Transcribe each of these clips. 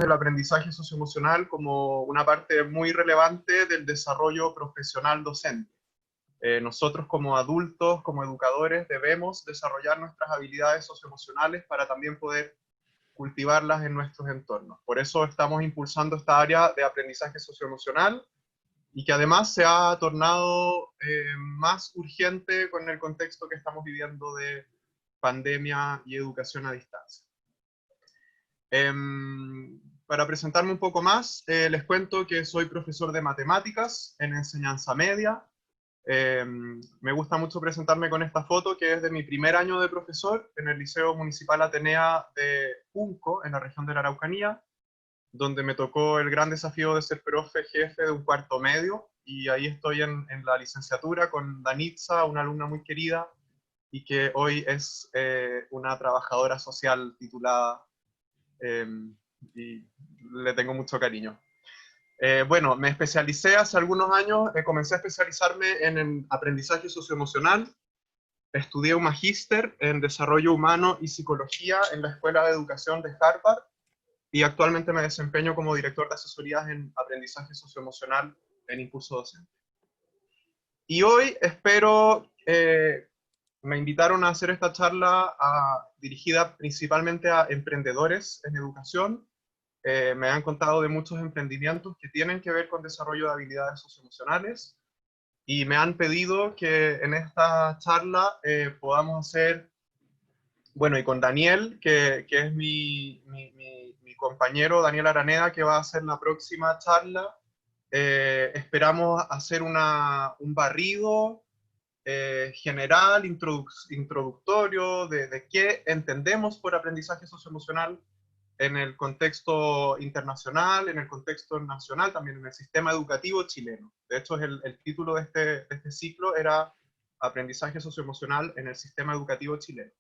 el aprendizaje socioemocional como una parte muy relevante del desarrollo profesional docente. Nosotros como adultos, como educadores, debemos desarrollar nuestras habilidades socioemocionales para también poder cultivarlas en nuestros entornos. Por eso estamos impulsando esta área de aprendizaje socioemocional y que además se ha tornado más urgente con el contexto que estamos viviendo de pandemia y educación a distancia. Para presentarme un poco más, les cuento que soy profesor de matemáticas en enseñanza media. Me gusta mucho presentarme con esta foto, que es de mi primer año de profesor en el Liceo Municipal Atenea de Punco, en la región de la Araucanía, donde me tocó el gran desafío de ser profe jefe de un cuarto medio, y ahí estoy en la licenciatura con Danitza, una alumna muy querida, y que hoy es una trabajadora social titulada, y le tengo mucho cariño. Bueno, me especialicé hace algunos años, comencé a especializarme en el aprendizaje socioemocional, estudié un magíster en desarrollo humano y psicología en la Escuela de Educación de Harvard, y actualmente me desempeño como director de asesorías en aprendizaje socioemocional en Impulso Docente. Y hoy espero, me invitaron a hacer esta charla dirigida principalmente a emprendedores en educación. Me han contado de muchos emprendimientos que tienen que ver con desarrollo de habilidades socioemocionales, y me han pedido que en esta charla podamos hacer, bueno, y con Daniel, que es mi compañero, Daniel Araneda, que va a hacer la próxima charla, esperamos hacer un barrido general, introductorio, de qué entendemos por aprendizaje socioemocional en el contexto internacional, en el contexto nacional, también en el sistema educativo chileno. De hecho, el título de este ciclo era Aprendizaje socioemocional en el sistema educativo chileno.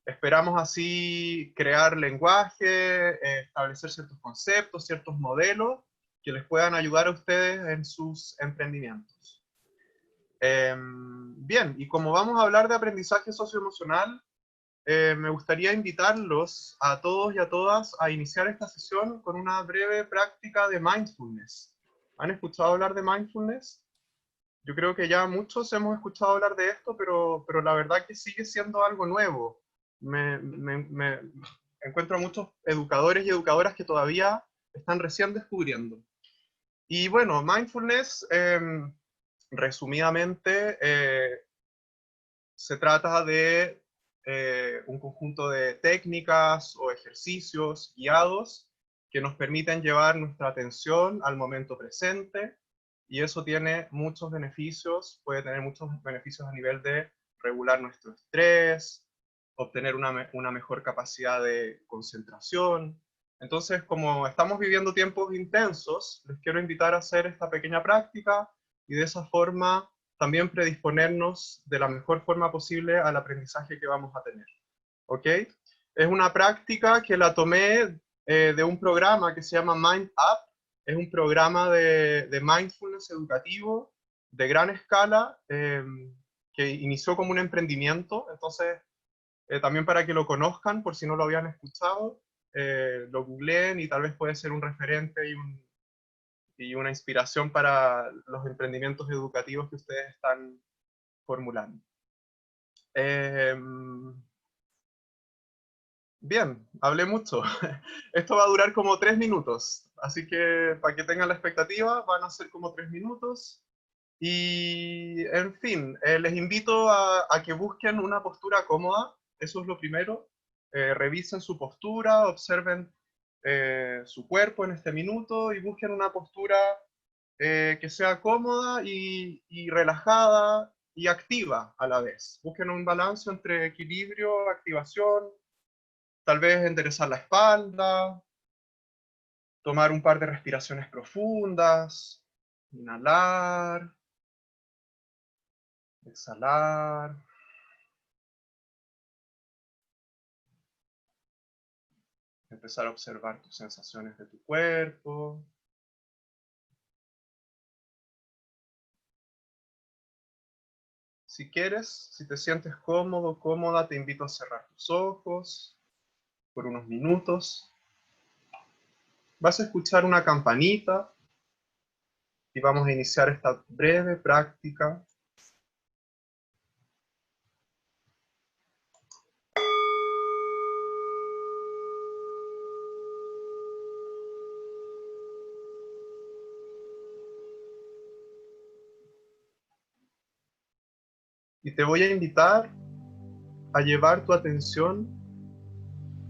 Esperamos así crear lenguaje, establecer ciertos conceptos, ciertos modelos que les puedan ayudar a ustedes en sus emprendimientos. Bien, y como vamos a hablar de aprendizaje socioemocional, me gustaría invitarlos a todos y a todas a iniciar esta sesión con una breve práctica de mindfulness. ¿Han escuchado hablar de mindfulness? Yo creo que ya muchos hemos escuchado hablar de esto, pero la verdad que sigue siendo algo nuevo. Me encuentro a muchos educadores y educadoras que todavía están recién descubriendo. Y bueno, mindfulness, resumidamente, se trata de un conjunto de técnicas o ejercicios guiados que nos permiten llevar nuestra atención al momento presente, y eso tiene muchos beneficios, puede tener muchos beneficios a nivel de regular nuestro estrés, obtener una mejor capacidad de concentración. Entonces, como estamos viviendo tiempos intensos, les quiero invitar a hacer esta pequeña práctica y de esa forma también predisponernos de la mejor forma posible al aprendizaje que vamos a tener. ¿Ok? Es una práctica que la tomé de un programa que se llama Mind Up. Es un programa de mindfulness educativo de gran escala, que inició como un emprendimiento. Entonces, también para que lo conozcan, por si no lo habían escuchado, lo googleen y tal vez puede ser un referente y una inspiración para los emprendimientos educativos que ustedes están formulando. Bien, hablé mucho. Esto va a durar como 3 minutos, así que para que tengan la expectativa, van a ser como 3 minutos. Y, en fin, les invito a que busquen una postura cómoda, eso es lo primero. Revisen su postura, observen su cuerpo en este minuto y busquen una postura que sea cómoda y relajada y activa a la vez. Busquen un balance entre equilibrio, activación, tal vez enderezar la espalda, tomar un par de respiraciones profundas, inhalar, exhalar. Empezar a observar tus sensaciones de tu cuerpo. Si quieres, si te sientes cómodo, cómoda, te invito a cerrar tus ojos por unos minutos. vas a escuchar una campanita y vamos a iniciar esta breve práctica. Y te voy a invitar a llevar tu atención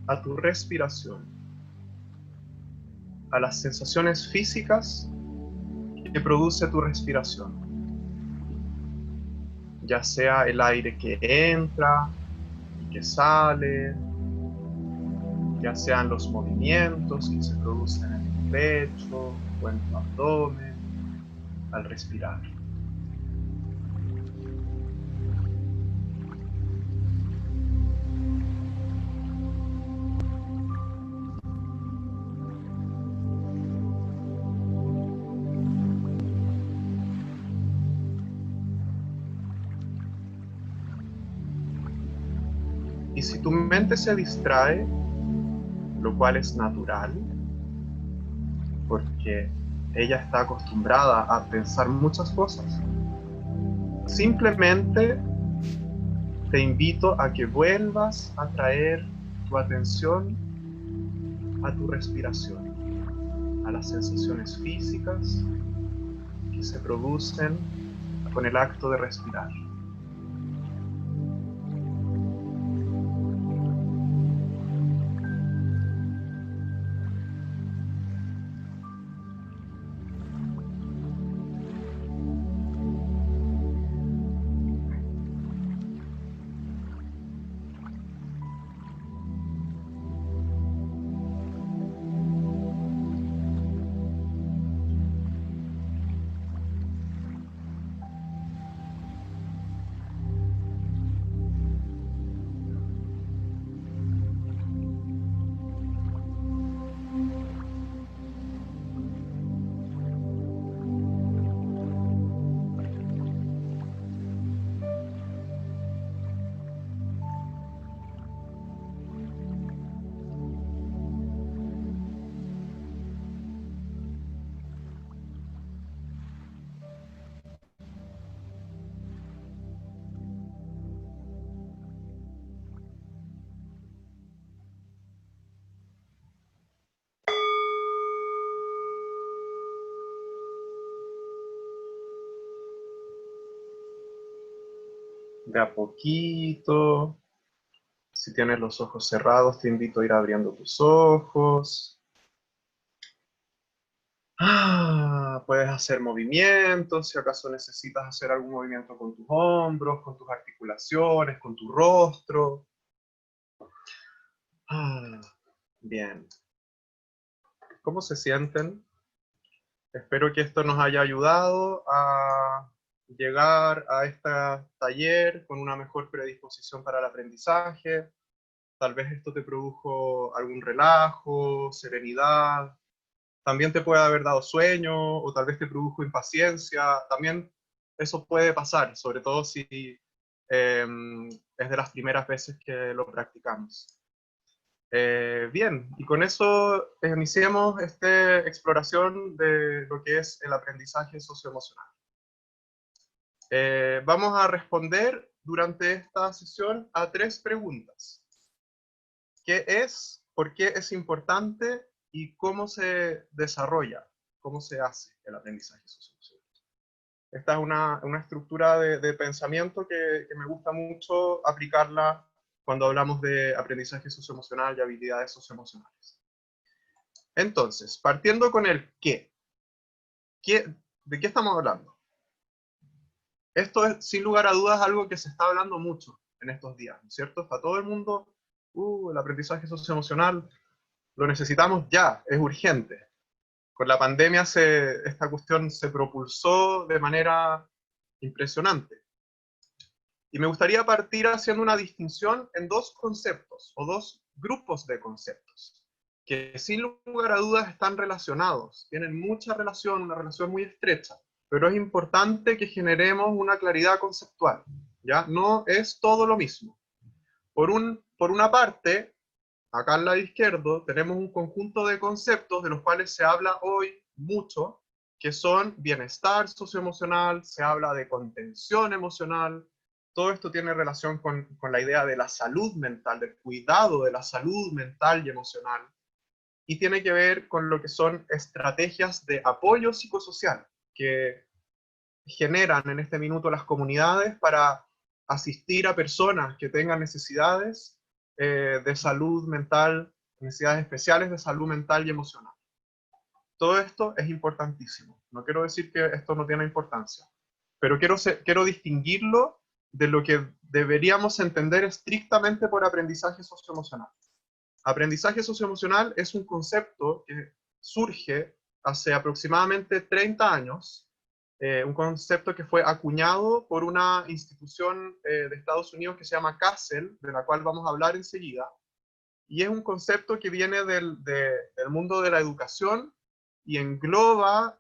a tu respiración, a las sensaciones físicas que produce tu respiración, ya sea el aire que entra y que sale, ya sean los movimientos que se producen en tu pecho o en tu abdomen al respirar. Y si tu mente se distrae, lo cual es natural, porque ella está acostumbrada a pensar muchas cosas, simplemente te invito a que vuelvas a traer tu atención a tu respiración, a las sensaciones físicas que se producen con el acto de respirar. De a poquito, si tienes los ojos cerrados, te invito a ir abriendo tus ojos. Puedes hacer movimientos, si acaso necesitas hacer algún movimiento con tus hombros, con tus articulaciones, con tu rostro. Bien. ¿Cómo se sienten? Espero que esto nos haya ayudado a llegar a este taller con una mejor predisposición para el aprendizaje. Tal vez esto te produjo algún relajo, serenidad. También te puede haber dado sueño o tal vez te produjo impaciencia. También eso puede pasar, sobre todo si es de las primeras veces que lo practicamos. Bien, y con eso iniciemos esta exploración de lo que es el aprendizaje socioemocional. Vamos a responder durante esta sesión a 3 preguntas. ¿Qué es? ¿Por qué es importante? ¿Y cómo se desarrolla? ¿Cómo se hace el aprendizaje socioemocional? Esta es una estructura de pensamiento que me gusta mucho aplicarla cuando hablamos de aprendizaje socioemocional y habilidades socioemocionales. Entonces, partiendo con el qué. ¿De qué estamos hablando? Esto es, sin lugar a dudas, algo que se está hablando mucho en estos días, ¿no es cierto? Está todo el mundo, el aprendizaje socioemocional, lo necesitamos ya, es urgente. Con la pandemia esta cuestión se propulsó de manera impresionante. Y me gustaría partir haciendo una distinción en 2 conceptos, o 2 grupos de conceptos, que sin lugar a dudas están relacionados, tienen mucha relación, una relación muy estrecha, pero es importante que generemos una claridad conceptual, ¿ya? No es todo lo mismo. Por una parte, acá al lado izquierdo tenemos un conjunto de conceptos de los cuales se habla hoy mucho, que son bienestar socioemocional, se habla de contención emocional. Todo esto tiene relación con la idea de la salud mental, del cuidado de la salud mental y emocional, y tiene que ver con lo que son estrategias de apoyo psicosocial que generan en este minuto las comunidades para asistir a personas que tengan necesidades de salud mental, necesidades especiales de salud mental y emocional. Todo esto es importantísimo. No quiero decir que esto no tiene importancia, pero quiero distinguirlo de lo que deberíamos entender estrictamente por aprendizaje socioemocional. Aprendizaje socioemocional es un concepto que surge hace aproximadamente 30 años, un concepto que fue acuñado por una institución de Estados Unidos que se llama CASEL, de la cual vamos a hablar enseguida, y es un concepto que viene del mundo de la educación y engloba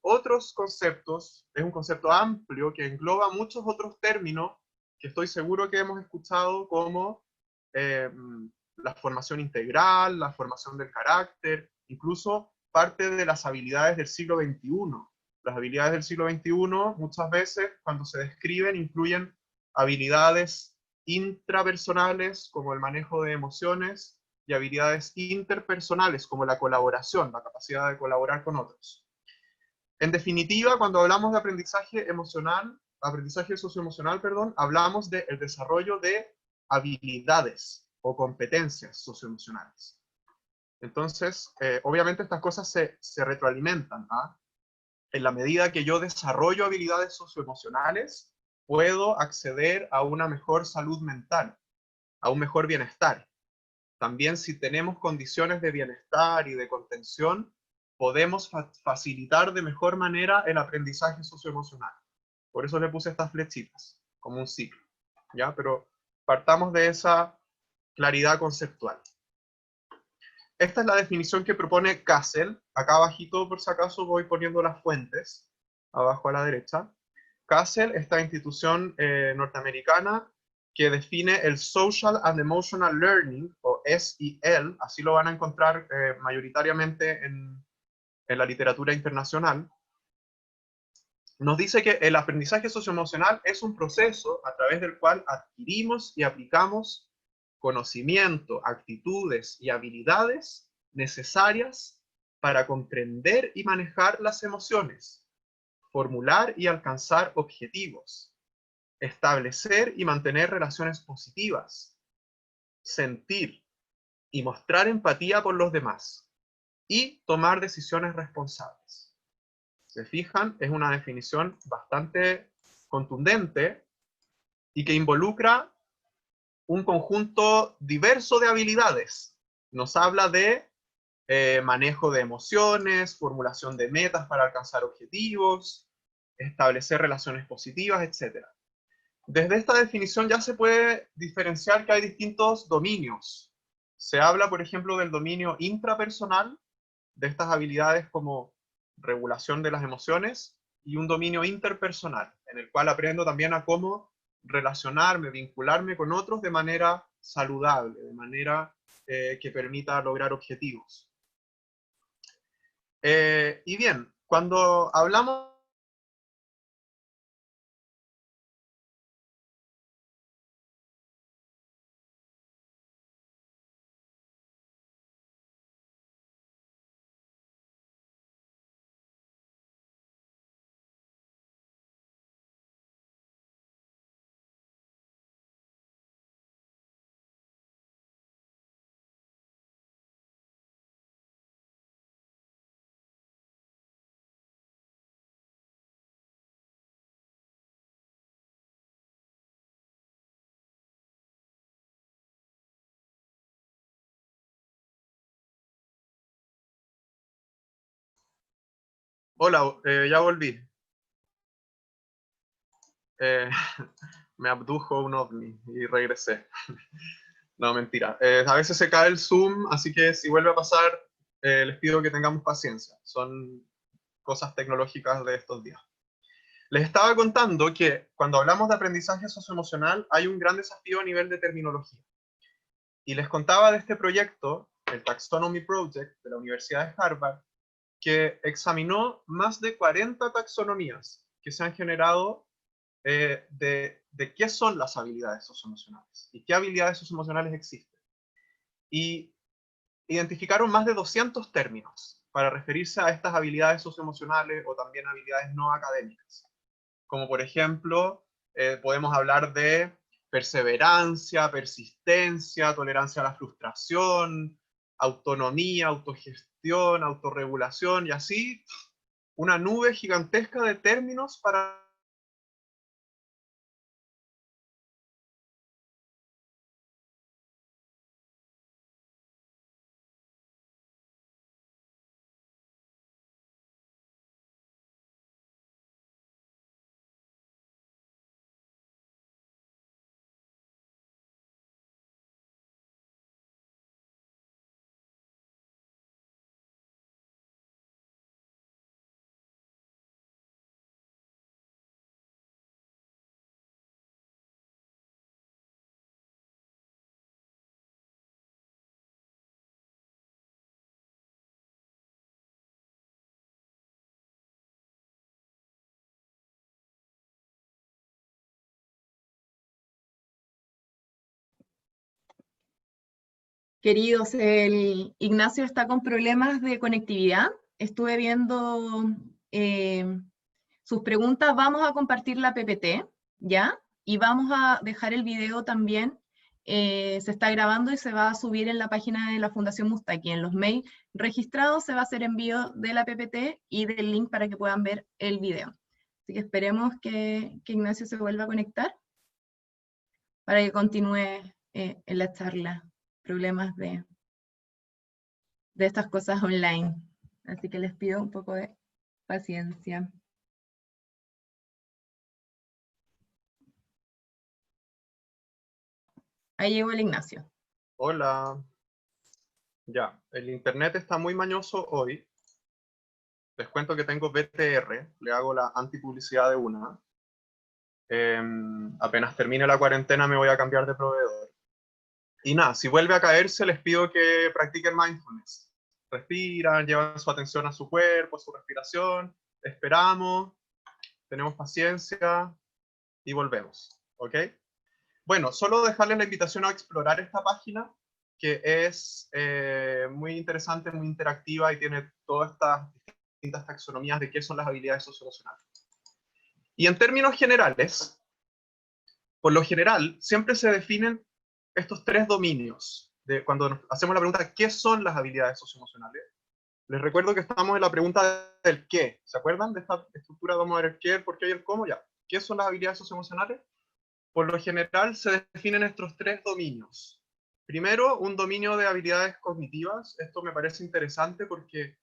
otros conceptos, es un concepto amplio que engloba muchos otros términos que estoy seguro que hemos escuchado como la formación integral, la formación del carácter, incluso parte de las habilidades del siglo XXI. Las habilidades del siglo XXI muchas veces cuando se describen incluyen habilidades intrapersonales como el manejo de emociones y habilidades interpersonales como la colaboración, la capacidad de colaborar con otros. En definitiva, cuando hablamos de aprendizaje emocional, aprendizaje socioemocional, perdón, hablamos del desarrollo de habilidades o competencias socioemocionales. Entonces, obviamente estas cosas se retroalimentan, ¿ah? En la medida que yo desarrollo habilidades socioemocionales, puedo acceder a una mejor salud mental, a un mejor bienestar. También si tenemos condiciones de bienestar y de contención, podemos facilitar de mejor manera el aprendizaje socioemocional. Por eso le puse estas flechitas, como un ciclo, ¿ya? Pero partamos de esa claridad conceptual. Esta es la definición que propone CASEL. Acá abajito, por si acaso, voy poniendo las fuentes, abajo a la derecha. CASEL, esta institución norteamericana que define el Social and Emotional Learning, o SEL, así lo van a encontrar mayoritariamente en la literatura internacional, nos dice que el aprendizaje socioemocional es un proceso a través del cual adquirimos y aplicamos conocimiento, actitudes y habilidades necesarias para comprender y manejar las emociones, formular y alcanzar objetivos, establecer y mantener relaciones positivas, sentir y mostrar empatía por los demás, y tomar decisiones responsables. ¿Se fijan? Es una definición bastante contundente y que involucra un conjunto diverso de habilidades. Nos habla de manejo de emociones, formulación de metas para alcanzar objetivos, establecer relaciones positivas, etc. Desde esta definición ya se puede diferenciar que hay distintos dominios. Se habla, por ejemplo, del dominio intrapersonal, de estas habilidades como regulación de las emociones, y un dominio interpersonal, en el cual aprendo también a cómo relacionarme, vincularme con otros de manera saludable, de manera que permita lograr objetivos. Y bien, cuando hablamos hola, ya volví. Eh, me abdujo un ovni y regresé. No, mentira. A veces se cae el Zoom, así que si vuelve a pasar, les pido que tengamos paciencia. Son cosas tecnológicas de estos días. Les estaba contando que cuando hablamos de aprendizaje socioemocional hay un gran desafío a nivel de terminología. Y les contaba de este proyecto, el Taxonomy Project de la Universidad de Harvard, que examinó más de 40 taxonomías que se han generado de qué son las habilidades socioemocionales y qué habilidades socioemocionales existen. Y identificaron más de 200 términos para referirse a estas habilidades socioemocionales o también habilidades no académicas. Como por ejemplo, podemos hablar de perseverancia, persistencia, tolerancia a la frustración, autonomía, autogestión, autorregulación y así una nube gigantesca de términos para Queridos, el Ignacio está con problemas de conectividad. Estuve viendo sus preguntas. Vamos a compartir la PPT, ¿ya? Y vamos a dejar el video también. Se está grabando y se va a subir en la página de la Fundación Mustaki. En los mails registrados se va a hacer envío de la PPT y del link para que puedan ver el video. Así que esperemos que Ignacio se vuelva a conectar para que continúe en la charla. Problemas de estas cosas online. Así que les pido un poco de paciencia. Ahí llegó el Ignacio. Hola. Ya, el internet está muy mañoso hoy. Les cuento que tengo BTR, le hago la antipublicidad de una. Apenas termine la cuarentena me voy a cambiar de proveedor. Y nada, si vuelve a caerse les pido que practiquen mindfulness. Respiran, llevan su atención a su cuerpo, a su respiración, esperamos, tenemos paciencia y volvemos, ¿ok? Bueno, solo dejarles la invitación a explorar esta página, que es muy interesante, muy interactiva y tiene todas estas distintas taxonomías de qué son las habilidades socioemocionales. Y en términos generales, por lo general, siempre se definen estos tres dominios. Cuando nos hacemos la pregunta, ¿qué son las habilidades socioemocionales? Les recuerdo que estamos en la pregunta del qué. ¿Se acuerdan de esta estructura? Vamos a ver el qué, el por qué y el cómo. Ya. ¿Qué son las habilidades socioemocionales? Por lo general se definen estos tres dominios. Primero, un dominio de habilidades cognitivas. Esto me parece interesante porque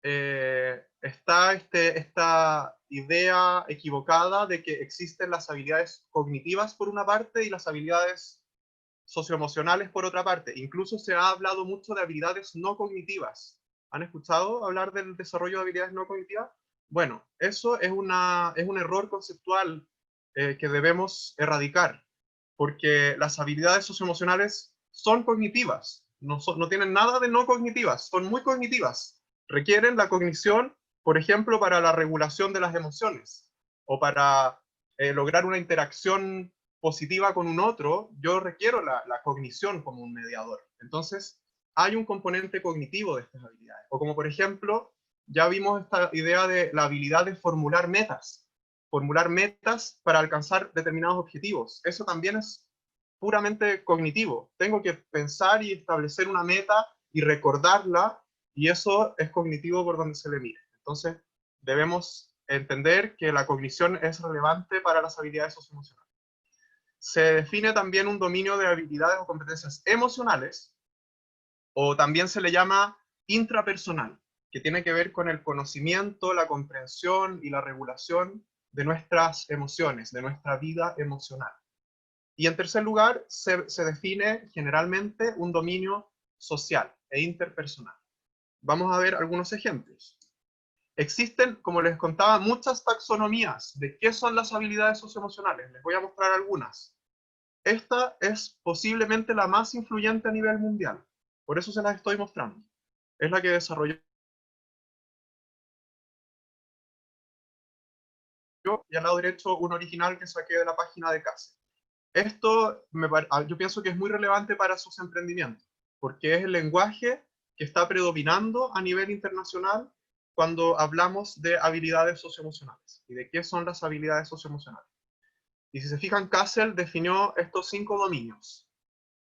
está esta idea equivocada de que existen las habilidades cognitivas por una parte y las habilidades socioemocionales por otra parte. Incluso se ha hablado mucho de habilidades no cognitivas. ¿Han escuchado hablar del desarrollo de habilidades no cognitivas? Bueno, eso es un error conceptual que debemos erradicar, porque las habilidades socioemocionales son cognitivas, no tienen nada de no cognitivas, son muy cognitivas. Requieren la cognición, por ejemplo, para la regulación de las emociones, o para lograr una interacción positiva con un otro, yo requiero la cognición como un mediador. Entonces, hay un componente cognitivo de estas habilidades. O como por ejemplo, ya vimos esta idea de la habilidad de formular metas para alcanzar determinados objetivos. Eso también es puramente cognitivo. Tengo que pensar y establecer una meta y recordarla, y eso es cognitivo por donde se le mire. Entonces, debemos entender que la cognición es relevante para las habilidades socioemocionales. Se define también un dominio de habilidades o competencias emocionales, o también se le llama intrapersonal, que tiene que ver con el conocimiento, la comprensión y la regulación de nuestras emociones, de nuestra vida emocional. Y en tercer lugar, se define generalmente un dominio social e interpersonal. Vamos a ver algunos ejemplos. Existen, como les contaba, muchas taxonomías de qué son las habilidades socioemocionales. Les voy a mostrar algunas. esta es posiblemente la más influyente a nivel mundial. Por eso se las estoy mostrando. Es la que desarrolló yo, y al lado derecho un original que saqué de la página de CASE. Esto yo pienso que es muy relevante para sus emprendimientos, porque es el lenguaje que está predominando a nivel internacional cuando hablamos de habilidades socioemocionales y de qué son las habilidades socioemocionales. Y si se fijan, Castle definió estos 5 dominios,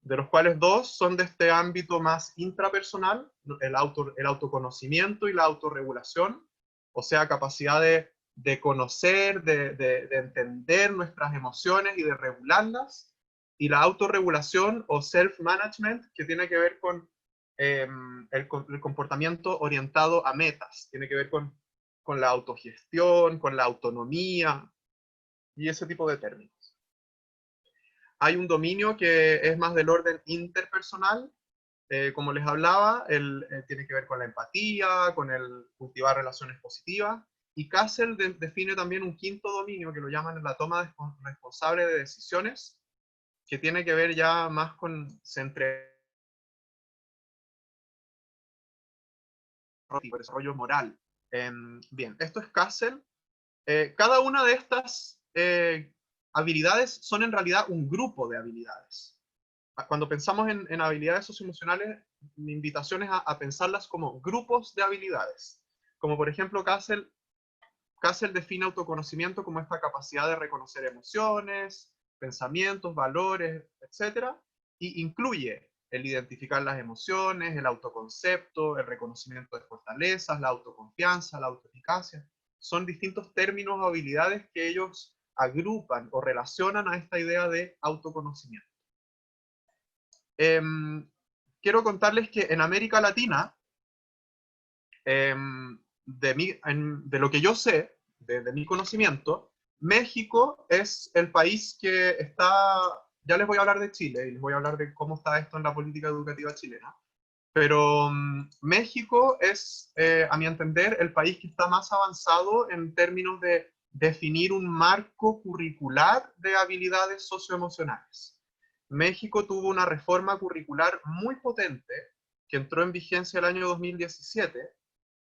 de los cuales 2 son de este ámbito más intrapersonal, el autoconocimiento y la autorregulación, o sea, capacidad de conocer, de entender nuestras emociones y de regularlas, y la autorregulación o self-management, que tiene que ver con el comportamiento orientado a metas, tiene que ver con la autogestión, con la autonomía y ese tipo de términos. Hay un dominio que es más del orden interpersonal, como les hablaba, tiene que ver con la empatía, con el cultivar relaciones positivas, y Castle define también un quinto dominio que lo llaman la toma responsable de decisiones, que tiene que ver ya más con desarrollo moral. Bien, esto es Castle. Cada una de estas habilidades son en realidad un grupo de habilidades. Cuando pensamos en habilidades socioemocionales, mi invitación es a pensarlas como grupos de habilidades. Como por ejemplo, Castle define autoconocimiento como esta capacidad de reconocer emociones, pensamientos, valores, etc. Y incluye el identificar las emociones, el autoconcepto, el reconocimiento de fortalezas, la autoconfianza, la autoeficacia. Son distintos términos o habilidades que ellos agrupan o relacionan a esta idea de autoconocimiento. Quiero contarles que en América Latina, de lo que yo sé, de mi conocimiento, México es el país que está, ya les voy a hablar de Chile y les voy a hablar de cómo está esto en la política educativa chilena, pero México es, a mi entender, el país que está más avanzado en términos de definir un marco curricular de habilidades socioemocionales. México tuvo una reforma curricular muy potente que entró en vigencia el año 2017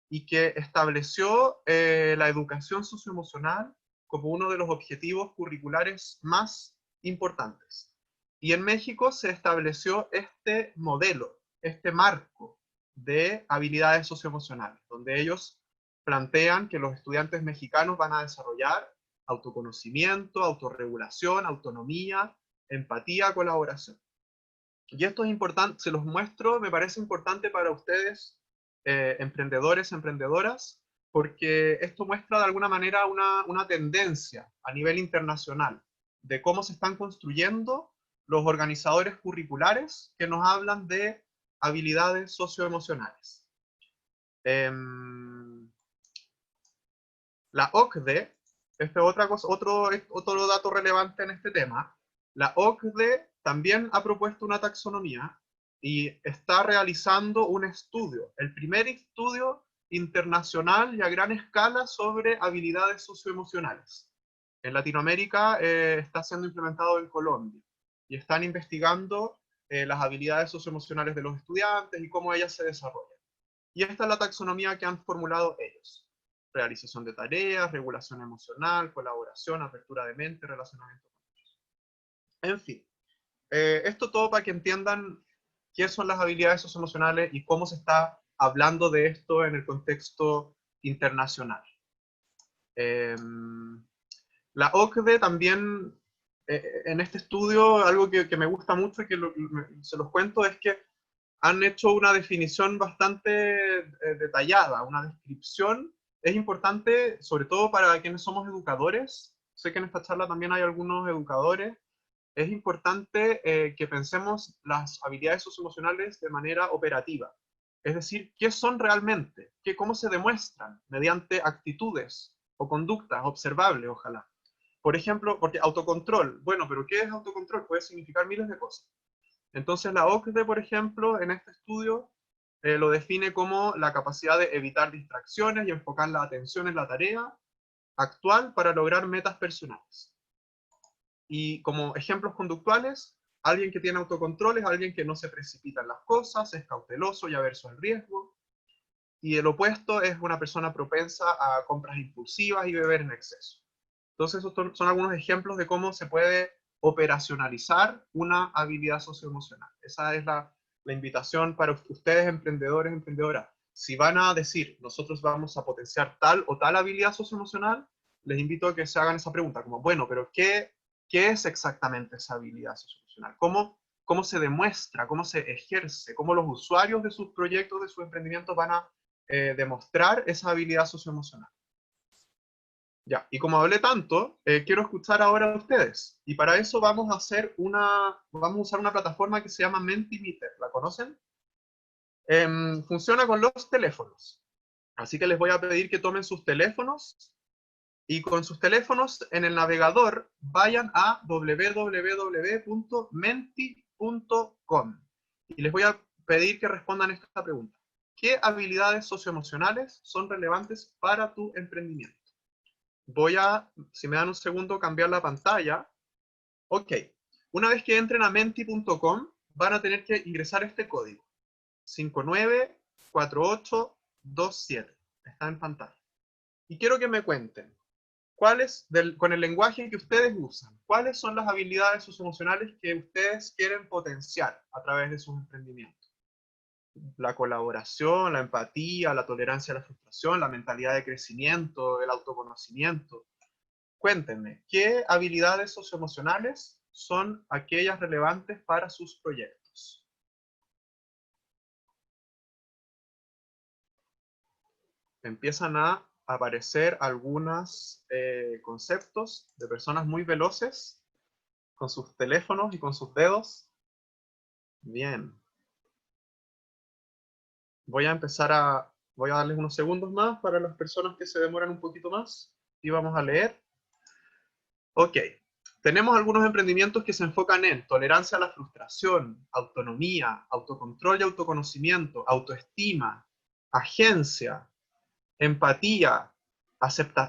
y que estableció la educación socioemocional como uno de los objetivos curriculares más importantes. Y en México se estableció este modelo, este marco de habilidades socioemocionales, donde ellos plantean que los estudiantes mexicanos van a desarrollar autoconocimiento, autorregulación, autonomía, empatía, colaboración. Y esto es importante, se los muestro, me parece importante para ustedes, emprendedores, emprendedoras, porque esto muestra de alguna manera una tendencia a nivel internacional de cómo se están construyendo los organizadores curriculares que nos hablan de habilidades socioemocionales. La OCDE, otro dato relevante en este tema, la OCDE también ha propuesto una taxonomía y está realizando un estudio, el primer estudio internacional y a gran escala sobre habilidades socioemocionales. En Latinoamérica está siendo implementado en Colombia y están investigando las habilidades socioemocionales de los estudiantes y cómo ellas se desarrollan. Y esta es la taxonomía que han formulado ellos. Realización de tareas, regulación emocional, colaboración, apertura de mente, relacionamiento con otros. En fin, esto todo para que entiendan qué son las habilidades socioemocionales y cómo se está hablando de esto en el contexto internacional. La OCDE también, en este estudio, algo que me gusta mucho y que se los cuento, es que han hecho una definición bastante detallada, una descripción. Es importante, sobre todo para quienes somos educadores, sé que en esta charla también hay algunos educadores, es importante que pensemos las habilidades socioemocionales de manera operativa. Es decir, ¿qué son realmente? ¿Cómo se demuestran? Mediante actitudes o conductas observables, ojalá. Por ejemplo, porque autocontrol, bueno, pero ¿qué es autocontrol? Puede significar miles de cosas. Entonces la OCDE, por ejemplo, en este estudio lo define como la capacidad de evitar distracciones y enfocar la atención en la tarea actual para lograr metas personales. Y como ejemplos conductuales, alguien que tiene autocontrol es alguien que no se precipita en las cosas, es cauteloso y averso al riesgo. Y el opuesto es una persona propensa a compras impulsivas y beber en exceso. Entonces, esos son algunos ejemplos de cómo se puede operacionalizar una habilidad socioemocional. Esa es la invitación para ustedes, emprendedores, emprendedoras. Si van a decir, nosotros vamos a potenciar tal o tal habilidad socioemocional, les invito a que se hagan esa pregunta, como, bueno, pero ¿qué es exactamente esa habilidad socioemocional? ¿Cómo se demuestra? ¿Cómo se ejerce? ¿Cómo los usuarios de sus proyectos, de sus emprendimientos van a demostrar esa habilidad socioemocional? Ya, y como hablé tanto, quiero escuchar ahora a ustedes. Y para eso vamos a usar una plataforma que se llama Mentimeter. ¿La conocen? Funciona con los teléfonos. Así que les voy a pedir que tomen sus teléfonos y con sus teléfonos en el navegador vayan a www.menti.com. Y les voy a pedir que respondan esta pregunta. ¿Qué habilidades socioemocionales son relevantes para tu emprendimiento? Voy a, si me dan un segundo, cambiar la pantalla. Ok, una vez que entren a menti.com, van a tener que ingresar este código. 594827. Está en pantalla. Y quiero que me cuenten, con el lenguaje que ustedes usan, cuáles son las habilidades socioemocionales que ustedes quieren potenciar a través de sus emprendimientos. La colaboración, la empatía, la tolerancia a la frustración, la mentalidad de crecimiento, el autoconocimiento. Cuéntenme, ¿qué habilidades socioemocionales son aquellas relevantes para sus proyectos? Empiezan a aparecer algunos conceptos de personas muy veloces con sus teléfonos y con sus dedos. Bien. Voy a darles unos segundos más para las personas que se demoran un poquito más y vamos a leer. Ok. Tenemos algunos emprendimientos que se enfocan en tolerancia a la frustración, autonomía, autocontrol y autoconocimiento, autoestima, agencia, empatía,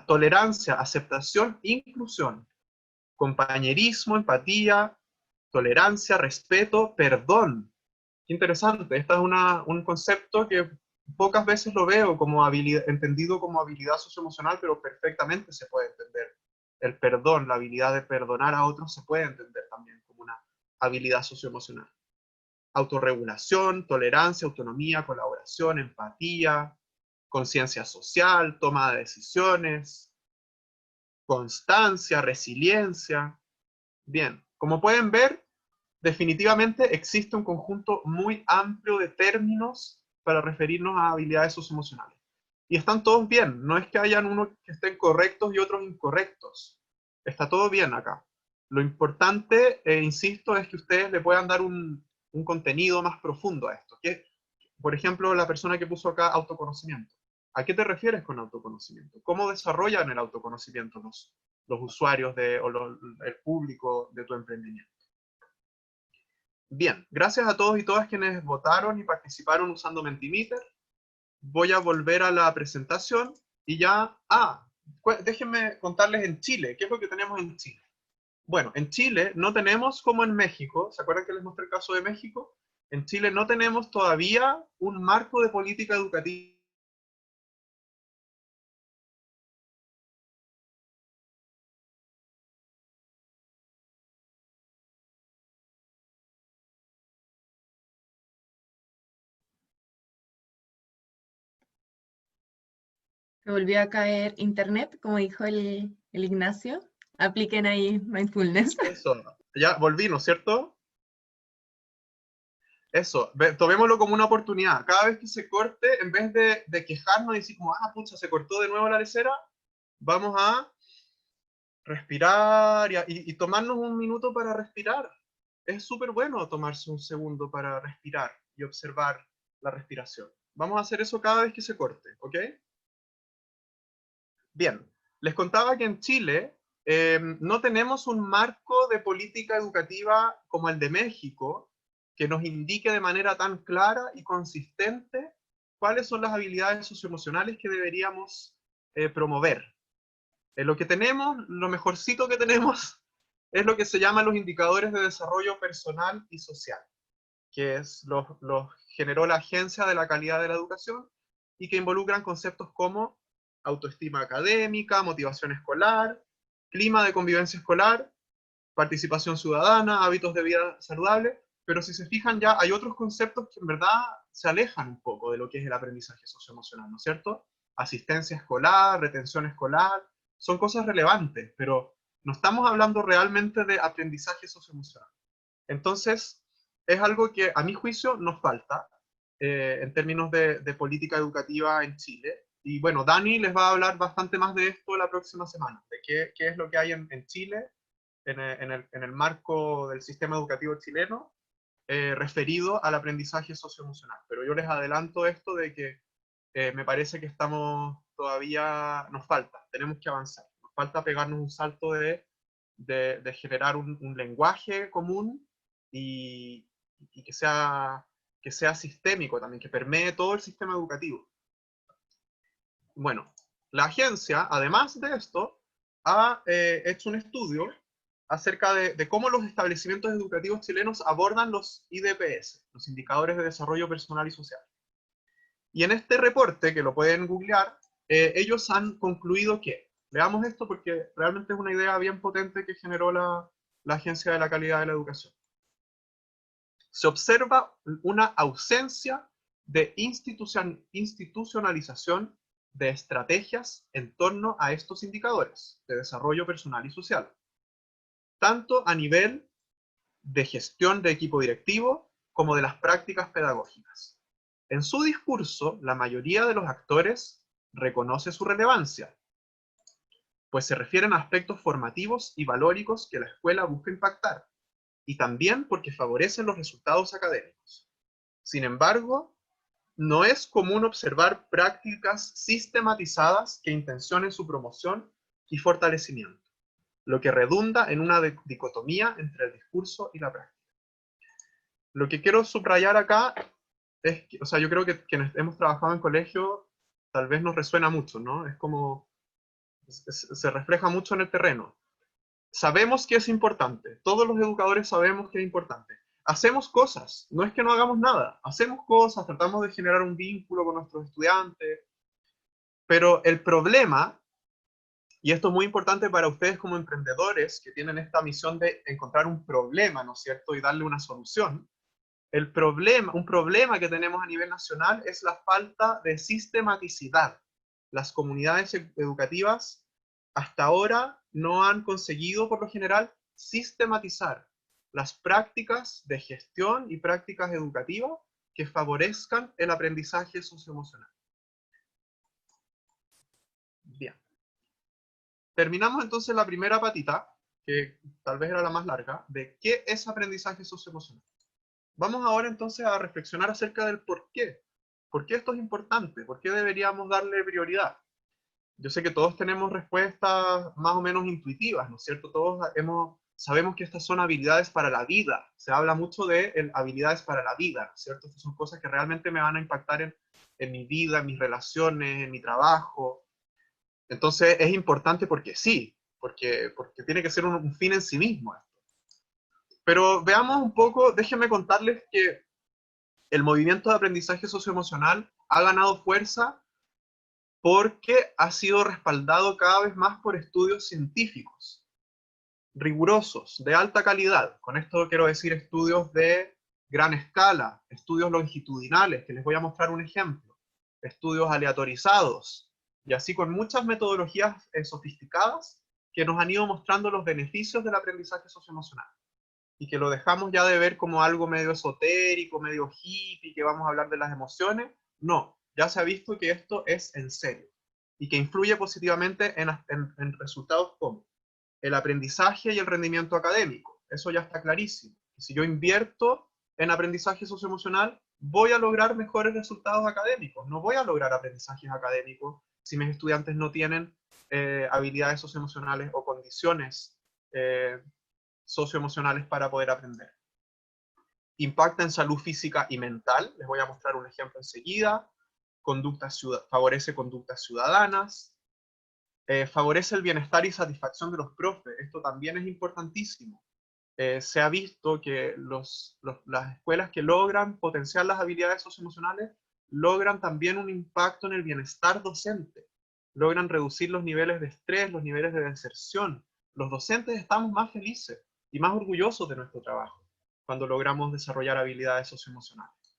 tolerancia, aceptación, inclusión, compañerismo, empatía, tolerancia, respeto, perdón. Qué interesante, este es un concepto que pocas veces lo veo entendido como habilidad socioemocional, pero perfectamente se puede entender. El perdón, la habilidad de perdonar a otros se puede entender también como una habilidad socioemocional. Autorregulación, tolerancia, autonomía, colaboración, empatía, conciencia social, toma de decisiones, constancia, resiliencia. Bien, como pueden ver, definitivamente existe un conjunto muy amplio de términos para referirnos a habilidades socioemocionales. Y están todos bien, no es que hayan unos que estén correctos y otros incorrectos. Está todo bien acá. Lo importante, insisto, es que ustedes le puedan dar un contenido más profundo a esto. Por ejemplo, la persona que puso acá autoconocimiento. ¿A qué te refieres con autoconocimiento? ¿Cómo desarrollan el autoconocimiento los usuarios el público de tu emprendimiento? Bien, gracias a todos y todas quienes votaron y participaron usando Mentimeter. Voy a volver a la presentación y ya... déjenme contarles en Chile. ¿Qué es lo que tenemos en Chile? Bueno, en Chile no tenemos como en México. ¿Se acuerdan que les mostré el caso de México? En Chile no tenemos todavía un marco de política educativa. Se volvió a caer internet, como dijo el Ignacio. Apliquen ahí mindfulness. Eso, ya volví, ¿no es cierto? Eso, tomémoslo como una oportunidad. Cada vez que se corte, en vez de quejarnos y decir como, pucha, se cortó de nuevo la lecera, vamos a respirar y tomarnos un minuto para respirar. Es súper bueno tomarse un segundo para respirar y observar la respiración. Vamos a hacer eso cada vez que se corte, ¿ok? Bien, les contaba que en Chile no tenemos un marco de política educativa como el de México que nos indique de manera tan clara y consistente cuáles son las habilidades socioemocionales que deberíamos promover. Lo que tenemos, lo mejorcito que tenemos, es lo que se llaman los indicadores de desarrollo personal y social, que los generó la Agencia de la Calidad de la Educación y que involucran conceptos como autoestima académica, motivación escolar, clima de convivencia escolar, participación ciudadana, hábitos de vida saludable, pero si se fijan ya hay otros conceptos que en verdad se alejan un poco de lo que es el aprendizaje socioemocional, ¿no es cierto? Asistencia escolar, retención escolar, son cosas relevantes, pero no estamos hablando realmente de aprendizaje socioemocional. Entonces, es algo que a mi juicio nos falta en términos de política educativa en Chile. Y bueno, Dani les va a hablar bastante más de esto la próxima semana, de qué es lo que hay en Chile en el marco del sistema educativo chileno referido al aprendizaje socioemocional. Pero yo les adelanto esto de que me parece que estamos todavía, nos falta, tenemos que avanzar. Nos falta pegarnos un salto de generar un lenguaje común y que sea sistémico también, que permee todo el sistema educativo. Bueno, la agencia, además de esto, ha hecho un estudio acerca de cómo los establecimientos educativos chilenos abordan los IDPS, los Indicadores de Desarrollo Personal y Social. Y en este reporte, que lo pueden googlear, ellos han concluido que, veamos esto porque realmente es una idea bien potente que generó la Agencia de la Calidad de la Educación. Se observa una ausencia de institucionalización de estrategias en torno a estos indicadores de desarrollo personal y social, tanto a nivel de gestión de equipo directivo como de las prácticas pedagógicas. En su discurso, la mayoría de los actores reconoce su relevancia, pues se refieren a aspectos formativos y valóricos que la escuela busca impactar, y también porque favorecen los resultados académicos. Sin embargo, no es común observar prácticas sistematizadas que intencionen su promoción y fortalecimiento, lo que redunda en una dicotomía entre el discurso y la práctica. Lo que quiero subrayar acá es que, o sea, yo creo que quienes hemos trabajado en colegio tal vez nos resuena mucho, ¿no? Es como, se refleja mucho en el terreno. Sabemos que es importante, todos los educadores sabemos que es importante. Hacemos cosas, no es que no hagamos nada, hacemos cosas, tratamos de generar un vínculo con nuestros estudiantes, pero el problema, y esto es muy importante para ustedes como emprendedores que tienen esta misión de encontrar un problema, ¿no es cierto?, y darle una solución. Un problema que tenemos a nivel nacional es la falta de sistematicidad. Las comunidades educativas hasta ahora no han conseguido, por lo general, sistematizar las prácticas de gestión y prácticas educativas que favorezcan el aprendizaje socioemocional. Bien. Terminamos entonces la primera patita, que tal vez era la más larga, de qué es aprendizaje socioemocional. Vamos ahora entonces a reflexionar acerca del por qué. ¿Por qué esto es importante? ¿Por qué deberíamos darle prioridad? Yo sé que todos tenemos respuestas más o menos intuitivas, ¿no es cierto? Todos sabemos que estas son habilidades para la vida. Se habla mucho de habilidades para la vida, ¿no es cierto? Estas son cosas que realmente me van a impactar en mi vida, en mis relaciones, en mi trabajo. Entonces es importante porque sí, porque tiene que ser un fin en sí mismo. Pero veamos un poco, déjenme contarles que el movimiento de aprendizaje socioemocional ha ganado fuerza porque ha sido respaldado cada vez más por estudios científicos, rigurosos, de alta calidad. Con esto quiero decir estudios de gran escala, estudios longitudinales, que les voy a mostrar un ejemplo, estudios aleatorizados, y así con muchas metodologías sofisticadas que nos han ido mostrando los beneficios del aprendizaje socioemocional. Y que lo dejamos ya de ver como algo medio esotérico, medio hippie, que vamos a hablar de las emociones. No, ya se ha visto que esto es en serio y que influye positivamente en resultados como el aprendizaje y el rendimiento académico. Eso ya está clarísimo. Si yo invierto en aprendizaje socioemocional, voy a lograr mejores resultados académicos. No voy a lograr aprendizajes académicos si mis estudiantes no tienen habilidades socioemocionales o condiciones socioemocionales para poder aprender. Impacta en salud física y mental, les voy a mostrar un ejemplo enseguida. Favorece conductas ciudadanas, favorece el bienestar y satisfacción de los profes. Esto también es importantísimo. Se ha visto que las escuelas que logran potenciar las habilidades socioemocionales logran también un impacto en el bienestar docente. Logran reducir los niveles de estrés, los niveles de deserción. Los docentes estamos más felices y más orgullosos de nuestro trabajo cuando logramos desarrollar habilidades socioemocionales.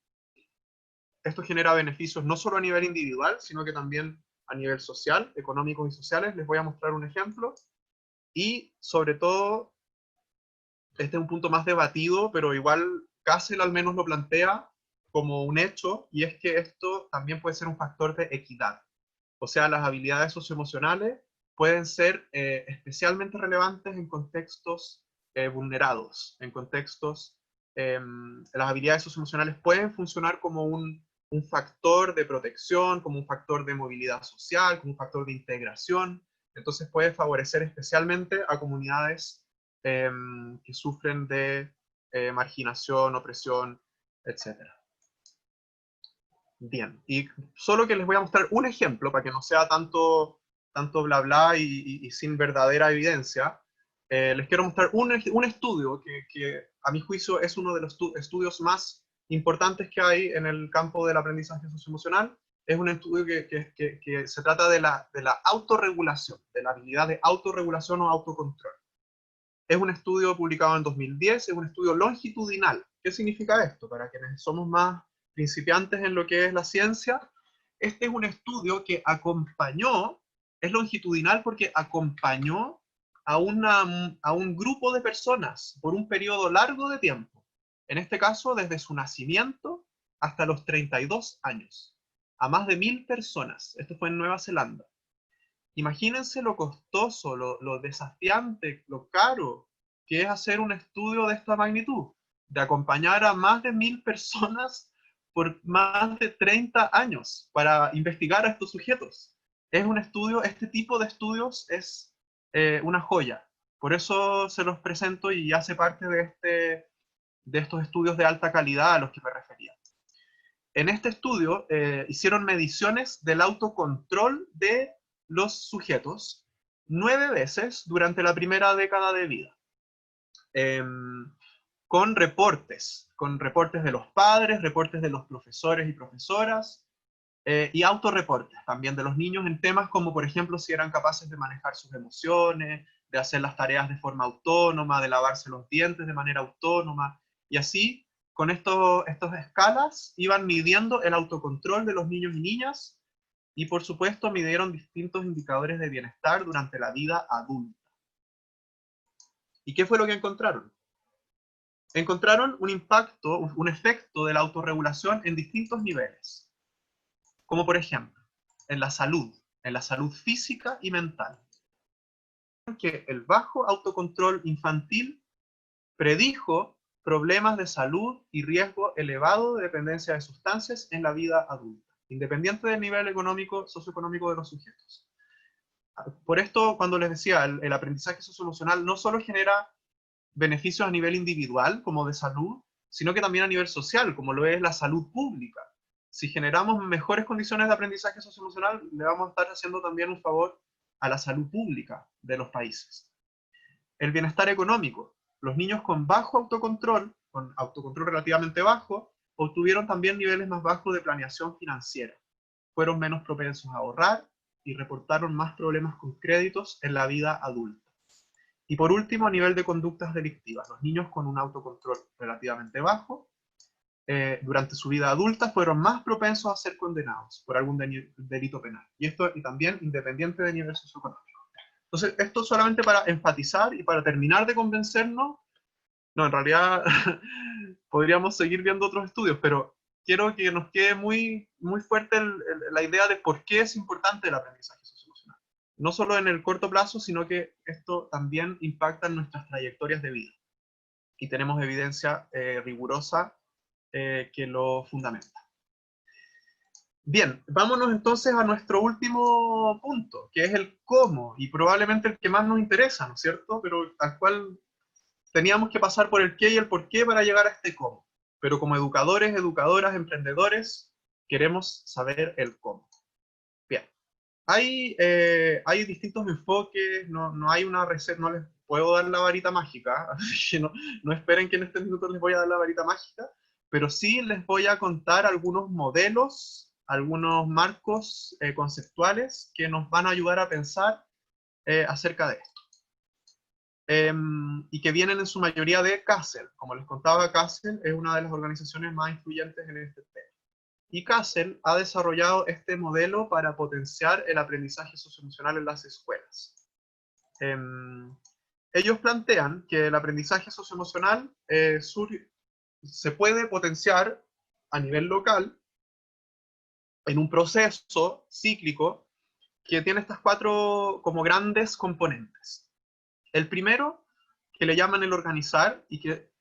Esto genera beneficios no solo a nivel individual, sino que también a nivel social, económicos y sociales. Les voy a mostrar un ejemplo. Y sobre todo, este es un punto más debatido, pero igual Castle al menos lo plantea como un hecho, y es que esto también puede ser un factor de equidad. O sea, las habilidades socioemocionales pueden ser especialmente relevantes en contextos vulnerados, en contextos, las habilidades socioemocionales pueden funcionar como un factor de protección, como un factor de movilidad social, como un factor de integración. Entonces puede favorecer especialmente a comunidades que sufren de marginación, opresión, etc. Bien, y solo que les voy a mostrar un ejemplo para que no sea tanto bla bla y sin verdadera evidencia. Les quiero mostrar un estudio que a mi juicio es uno de los estudios más importantes que hay en el campo del aprendizaje socioemocional. Es un estudio que se trata de la autorregulación, de la habilidad de autorregulación o autocontrol. Es un estudio publicado en 2010, es un estudio longitudinal. ¿Qué significa esto? Para quienes somos más principiantes en lo que es la ciencia, este es un estudio que acompañó, es longitudinal porque acompañó a un grupo de personas por un periodo largo de tiempo. En este caso, desde su nacimiento hasta los 32 años. A más de 1000 personas. Esto fue en Nueva Zelanda. Imagínense lo costoso, lo desafiante, lo caro que es hacer un estudio de esta magnitud, de acompañar a más de 1000 personas por más de 30 años para investigar a estos sujetos. Es un estudio, este tipo de estudios es una joya. Por eso se los presento y hace parte de estos estudios de alta calidad a los que me refería. En este estudio hicieron mediciones del autocontrol de los sujetos 9 veces durante la primera década de vida, con reportes de los padres, reportes de los profesores y profesoras, y autorreportes también de los niños en temas como, por ejemplo, si eran capaces de manejar sus emociones, de hacer las tareas de forma autónoma, de lavarse los dientes de manera autónoma, y así, con estas escalas, iban midiendo el autocontrol de los niños y niñas, y por supuesto midieron distintos indicadores de bienestar durante la vida adulta. ¿Y qué fue lo que encontraron? Encontraron un impacto, un efecto de la autorregulación en distintos niveles, como por ejemplo, en la salud física y mental. Que el bajo autocontrol infantil predijo problemas de salud y riesgo elevado de dependencia de sustancias en la vida adulta, independiente del nivel económico, socioeconómico de los sujetos. Por esto, cuando les decía, el aprendizaje socioemocional no solo genera beneficios a nivel individual, como de salud, sino que también a nivel social, como lo es la salud pública. Si generamos mejores condiciones de aprendizaje socioemocional, le vamos a estar haciendo también un favor a la salud pública de los países. El bienestar económico. Los niños con bajo autocontrol, con autocontrol relativamente bajo, obtuvieron también niveles más bajos de planeación financiera. Fueron menos propensos a ahorrar y reportaron más problemas con créditos en la vida adulta. Y por último, a nivel de conductas delictivas. Los niños con un autocontrol relativamente bajo durante su vida adulta fueron más propensos a ser condenados por algún delito penal. Y esto y también independiente del nivel socioeconómico. Entonces, esto solamente para enfatizar y para terminar de convencernos. No, en realidad podríamos seguir viendo otros estudios, pero quiero que nos quede muy, muy fuerte la idea de por qué es importante el aprendizaje socioemocional. No solo en el corto plazo, sino que esto también impacta en nuestras trayectorias de vida. Y tenemos evidencia rigurosa que lo fundamenta. Bien, vámonos entonces a nuestro último punto, que es el cómo, y probablemente el que más nos interesa, ¿no es cierto? Pero al cual teníamos que pasar por el qué y el por qué para llegar a este cómo. Pero como educadores, educadoras, emprendedores, queremos saber el cómo. Bien, hay distintos enfoques, no hay una receta, no les puedo dar la varita mágica, así que no esperen que en este minuto les voy a dar la varita mágica, pero sí les voy a contar algunos modelos, algunos marcos conceptuales que nos van a ayudar a pensar acerca de esto. Y que vienen en su mayoría de CASEL. Como les contaba, CASEL es una de las organizaciones más influyentes en este tema. Y CASEL ha desarrollado este modelo para potenciar el aprendizaje socioemocional en las escuelas. Ellos plantean que el aprendizaje socioemocional se puede potenciar a nivel local en un proceso cíclico que tiene estas 4 como grandes componentes. El primero, que le llaman el organizar, y que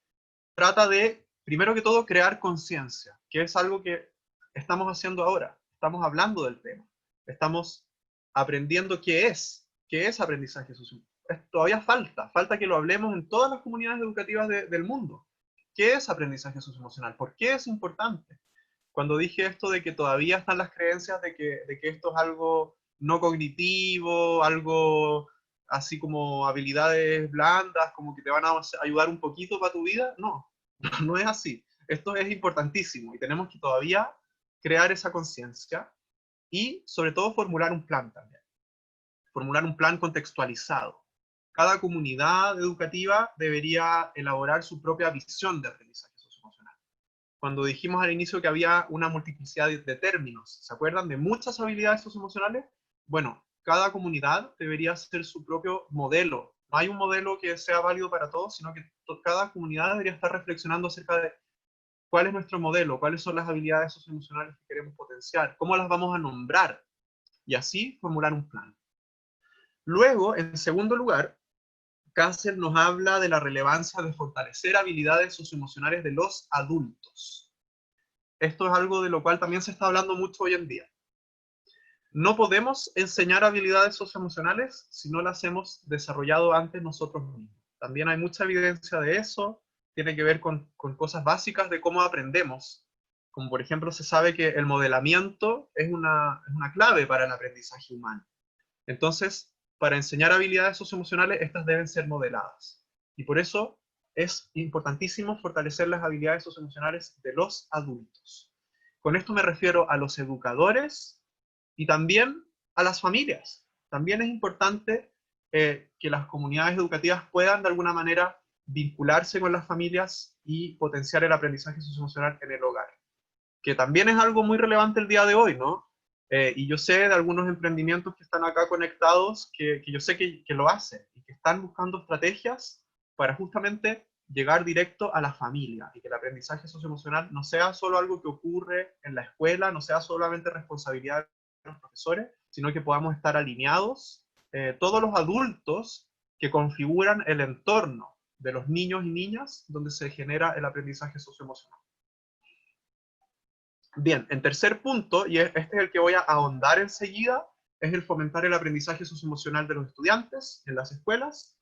trata de, primero que todo, crear conciencia, que es algo que estamos haciendo ahora. Estamos hablando del tema. Estamos aprendiendo qué es aprendizaje socioemocional. Todavía falta que lo hablemos en todas las comunidades educativas del mundo. ¿Qué es aprendizaje socioemocional? ¿Por qué es importante? Cuando dije esto de que todavía están las creencias de que esto es algo no cognitivo, algo así como habilidades blandas, como que te van a ayudar un poquito para tu vida, no, no es así. Esto es importantísimo y tenemos que todavía crear esa conciencia y sobre todo formular un plan también. Formular un plan contextualizado. Cada comunidad educativa debería elaborar su propia visión de aprendizaje socioemocional. Cuando dijimos al inicio que había una multiplicidad de términos, ¿se acuerdan? De muchas habilidades socioemocionales. Bueno, cada comunidad debería hacer su propio modelo. No hay un modelo que sea válido para todos, sino que cada comunidad debería estar reflexionando acerca de cuál es nuestro modelo, cuáles son las habilidades socioemocionales que queremos potenciar, cómo las vamos a nombrar, y así formular un plan. Luego, en segundo lugar, CASEL nos habla de la relevancia de fortalecer habilidades socioemocionales de los adultos. Esto es algo de lo cual también se está hablando mucho hoy en día. No podemos enseñar habilidades socioemocionales si no las hemos desarrollado antes nosotros mismos. También hay mucha evidencia de eso, tiene que ver con cosas básicas de cómo aprendemos. Como por ejemplo se sabe que el modelamiento es una clave para el aprendizaje humano. Entonces, para enseñar habilidades socioemocionales, estas deben ser modeladas. Y por eso es importantísimo fortalecer las habilidades socioemocionales de los adultos. Con esto me refiero a los educadores y también a las familias. También es importante que las comunidades educativas puedan de alguna manera vincularse con las familias y potenciar el aprendizaje socioemocional en el hogar, que también es algo muy relevante el día de hoy, ¿no? Y yo sé de algunos emprendimientos que están acá conectados que yo sé que lo hacen y que están buscando estrategias para justamente llegar directo a la familia y que el aprendizaje socioemocional no sea solo algo que ocurre en la escuela, no sea solamente responsabilidad de los profesores, sino que podamos estar alineados todos los adultos que configuran el entorno de los niños y niñas donde se genera el aprendizaje socioemocional. Bien, en tercer punto, y este es el que voy a ahondar enseguida, es el fomentar el aprendizaje socioemocional de los estudiantes en las escuelas.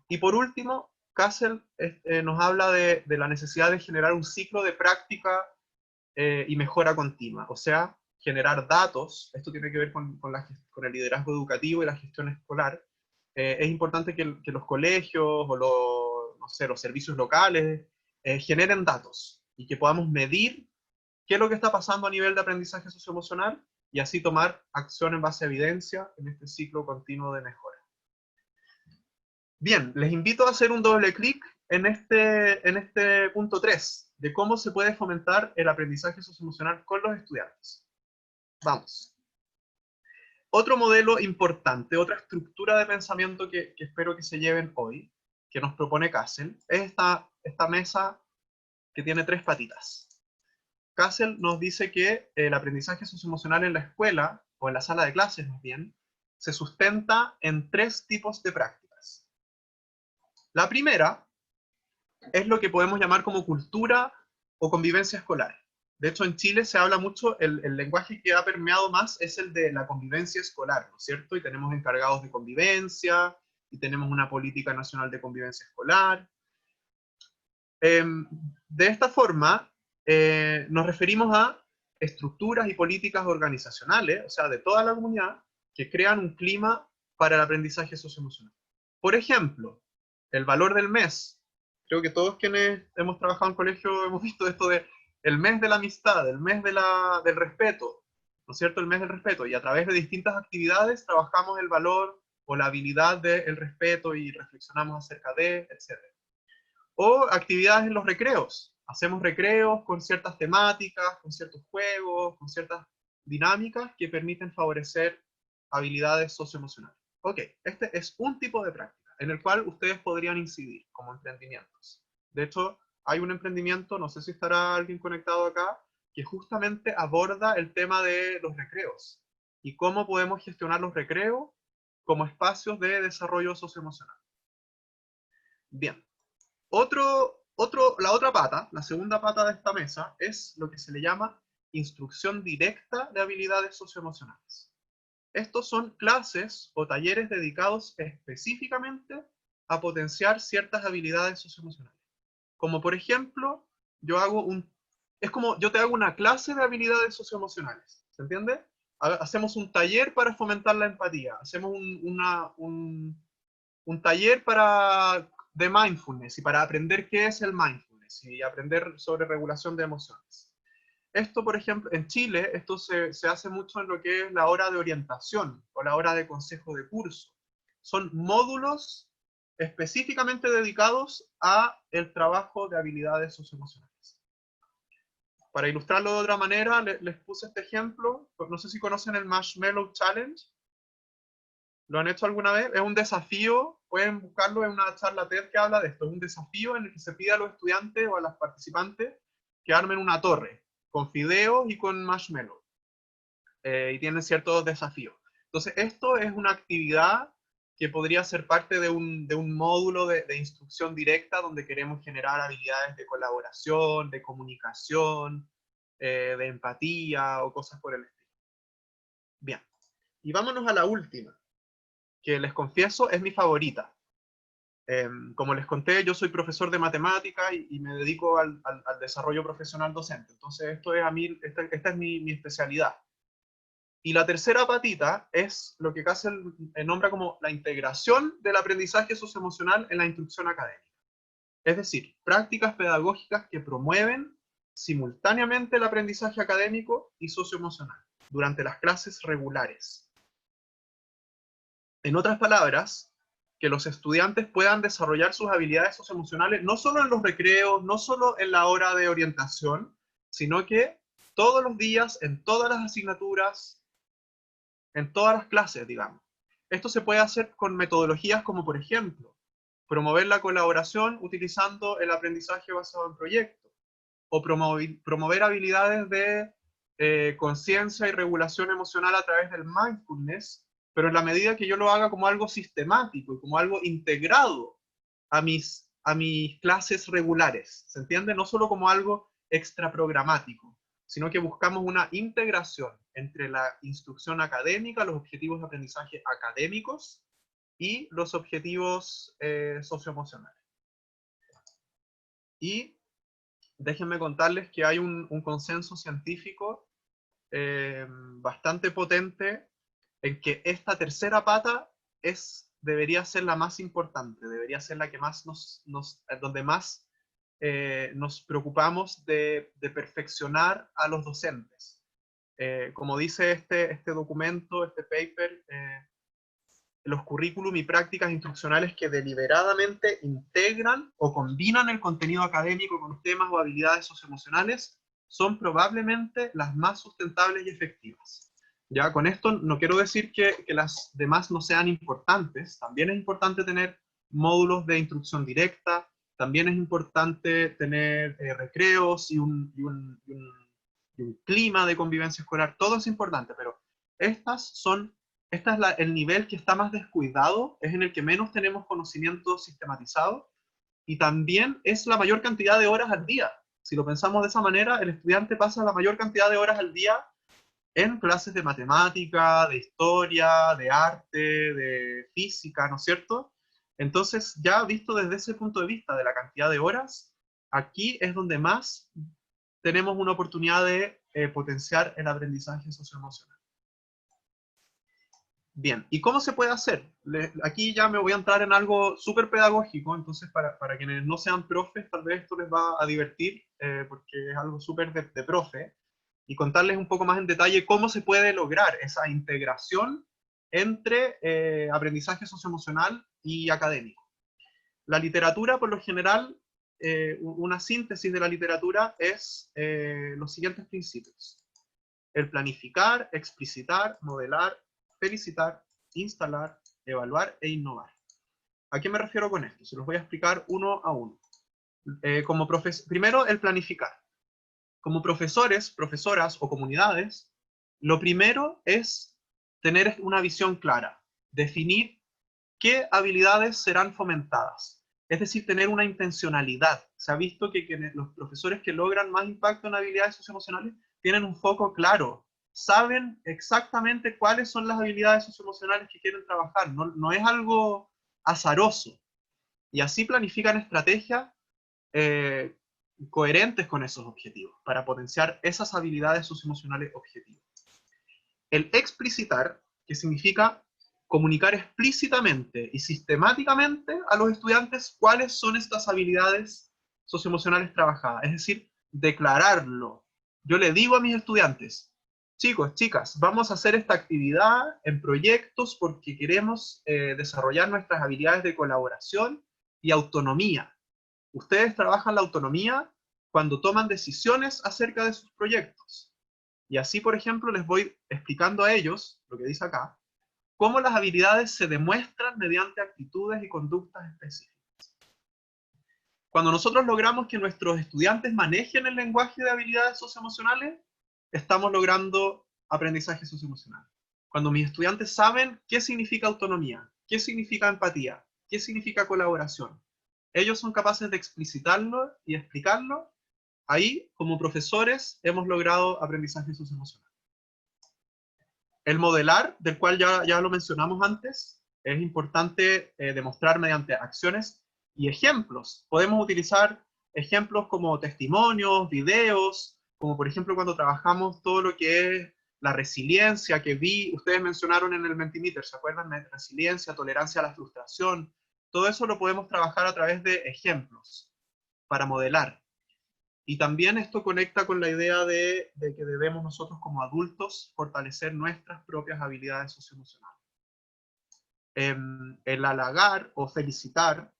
Y por último, CASEL nos habla de la necesidad de generar un ciclo de práctica y mejora continua, o sea, generar datos. Esto tiene que ver con el liderazgo educativo y la gestión escolar. Es importante que los colegios o no sé, los servicios locales generen datos y que podamos medir qué es lo que está pasando a nivel de aprendizaje socioemocional y así tomar acción en base a evidencia en este ciclo continuo de mejora. Bien, les invito a hacer un doble clic en este punto 3, de cómo se puede fomentar el aprendizaje socioemocional con los estudiantes. Vamos. Otro modelo importante, otra estructura de pensamiento que espero que se lleven hoy, que nos propone CASEL, es esta mesa que tiene 3 patitas. CASEL nos dice que el aprendizaje socioemocional en la escuela, o en la sala de clases más bien, se sustenta en 3 tipos de prácticas. La primera es lo que podemos llamar como cultura o convivencia escolar. De hecho, en Chile se habla mucho, el lenguaje que ha permeado más es el de la convivencia escolar, ¿no es cierto? Y tenemos encargados de convivencia, y tenemos una política nacional de convivencia escolar. De esta forma, nos referimos a estructuras y políticas organizacionales, o sea, de toda la comunidad, que crean un clima para el aprendizaje socioemocional. Por ejemplo, el valor del mes. Creo que todos quienes hemos trabajado en colegio hemos visto esto de el mes de la amistad, el mes del respeto, ¿no es cierto? El mes del respeto. Y a través de distintas actividades trabajamos el valor o la habilidad del respeto y reflexionamos acerca de, etc. O actividades en los recreos. Hacemos recreos con ciertas temáticas, con ciertos juegos, con ciertas dinámicas que permiten favorecer habilidades socioemocionales. Ok, este es un tipo de práctica en el cual ustedes podrían incidir como emprendimientos. De hecho, hay un emprendimiento, no sé si estará alguien conectado acá, que justamente aborda el tema de los recreos y cómo podemos gestionar los recreos como espacios de desarrollo socioemocional. Bien. La otra pata, la segunda pata de esta mesa, es lo que se le llama instrucción directa de habilidades socioemocionales. Estos son clases o talleres dedicados específicamente a potenciar ciertas habilidades socioemocionales. Como por ejemplo, es como yo te hago una clase de habilidades socioemocionales, ¿se entiende? Hacemos un taller para fomentar la empatía, hacemos un taller de mindfulness y para aprender qué es el mindfulness y aprender sobre regulación de emociones. Esto, por ejemplo, en Chile, esto se hace mucho en lo que es la hora de orientación o la hora de consejo de curso. Son módulos específicamente dedicados a el trabajo de habilidades socioemocionales. Para ilustrarlo de otra manera, les puse este ejemplo. No sé si conocen el Marshmallow Challenge. ¿Lo han hecho alguna vez? Es un desafío, pueden buscarlo en una charla TED que habla de esto. Es un desafío en el que se pide a los estudiantes o a las participantes que armen una torre con fideos y con marshmallow. Y tienen ciertos desafíos. Entonces, esto es una actividad que podría ser parte de un módulo de instrucción directa donde queremos generar habilidades de colaboración, de comunicación, de empatía o cosas por el estilo. Bien, y vámonos a la última, que les confieso es mi favorita. Como les conté, yo soy profesor de matemática y me dedico al desarrollo profesional docente. Entonces, esta es mi especialidad. Y la tercera patita es lo que casi nombra como la integración del aprendizaje socioemocional en la instrucción académica. Es decir, prácticas pedagógicas que promueven simultáneamente el aprendizaje académico y socioemocional durante las clases regulares. En otras palabras, que los estudiantes puedan desarrollar sus habilidades socioemocionales no solo en los recreos, no solo en la hora de orientación, sino que todos los días, en todas las asignaturas, en todas las clases, digamos. Esto se puede hacer con metodologías como, por ejemplo, promover la colaboración utilizando el aprendizaje basado en proyectos, o promover habilidades de conciencia y regulación emocional a través del mindfulness, pero en la medida que yo lo haga como algo sistemático y como algo integrado a mis clases regulares, ¿se entiende? No solo como algo extra programático, sino que buscamos una integración entre la instrucción académica, los objetivos de aprendizaje académicos y los objetivos socioemocionales. Y déjenme contarles que hay un consenso científico bastante potente en que esta tercera pata debería ser la más importante, debería ser la que más donde más nos preocupamos de perfeccionar a los docentes. Como dice este documento, este paper, los currículum y prácticas instruccionales que deliberadamente integran o combinan el contenido académico con temas o habilidades socioemocionales son probablemente las más sustentables y efectivas. Ya con esto no quiero decir que las demás no sean importantes, también es importante tener módulos de instrucción directa, también es importante tener recreos y un clima de convivencia escolar, todo es importante, pero este es el nivel que está más descuidado, es en el que menos tenemos conocimiento sistematizado y también es la mayor cantidad de horas al día. Si lo pensamos de esa manera, el estudiante pasa la mayor cantidad de horas al día en clases de matemática, de historia, de arte, de física, ¿no es cierto? Entonces, ya visto desde ese punto de vista de la cantidad de horas, aquí es donde más tenemos una oportunidad de potenciar el aprendizaje socioemocional. Bien, ¿y cómo se puede hacer? Aquí ya me voy a entrar en algo súper pedagógico, entonces para quienes no sean profes, tal vez esto les va a divertir, porque es algo súper de profe, y contarles un poco más en detalle cómo se puede lograr esa integración entre aprendizaje socioemocional y académico. La literatura, por lo general, una síntesis de la literatura es los siguientes principios: el planificar, explicitar, modelar, felicitar, instalar, evaluar e innovar. ¿A qué me refiero con esto? Se los voy a explicar uno a uno. Primero, el planificar. Como profesores, profesoras o comunidades, lo primero es tener una visión clara, definir qué habilidades serán fomentadas. Es decir, tener una intencionalidad. Se ha visto que los profesores que logran más impacto en habilidades socioemocionales tienen un foco claro, saben exactamente cuáles son las habilidades socioemocionales que quieren trabajar, no es algo azaroso. Y así planifican estrategias eh, coherentes con esos objetivos, para potenciar esas habilidades socioemocionales objetivas. El explicitar, que significa comunicar explícitamente y sistemáticamente a los estudiantes cuáles son estas habilidades socioemocionales trabajadas, es decir, declararlo. Yo le digo a mis estudiantes: chicos, chicas, vamos a hacer esta actividad en proyectos porque queremos desarrollar nuestras habilidades de colaboración y autonomía. Ustedes trabajan la autonomía cuando toman decisiones acerca de sus proyectos. Y así, por ejemplo, les voy explicando a ellos, lo que dice acá, cómo las habilidades se demuestran mediante actitudes y conductas específicas. Cuando nosotros logramos que nuestros estudiantes manejen el lenguaje de habilidades socioemocionales, estamos logrando aprendizaje socioemocional. Cuando mis estudiantes saben qué significa autonomía, qué significa empatía, qué significa colaboración, ellos son capaces de explicitarlo y explicarlo. Ahí, como profesores, hemos logrado aprendizaje socioemocional. El modelar, del cual ya lo mencionamos antes, es importante demostrar mediante acciones y ejemplos. Podemos utilizar ejemplos como testimonios, videos, como por ejemplo cuando trabajamos todo lo que es la resiliencia que ustedes mencionaron en el Mentimeter, ¿se acuerdan? Resiliencia, tolerancia a la frustración, todo eso lo podemos trabajar a través de ejemplos para modelar. Y también esto conecta con la idea de que debemos nosotros como adultos fortalecer nuestras propias habilidades socioemocionales. El halagar o felicitar,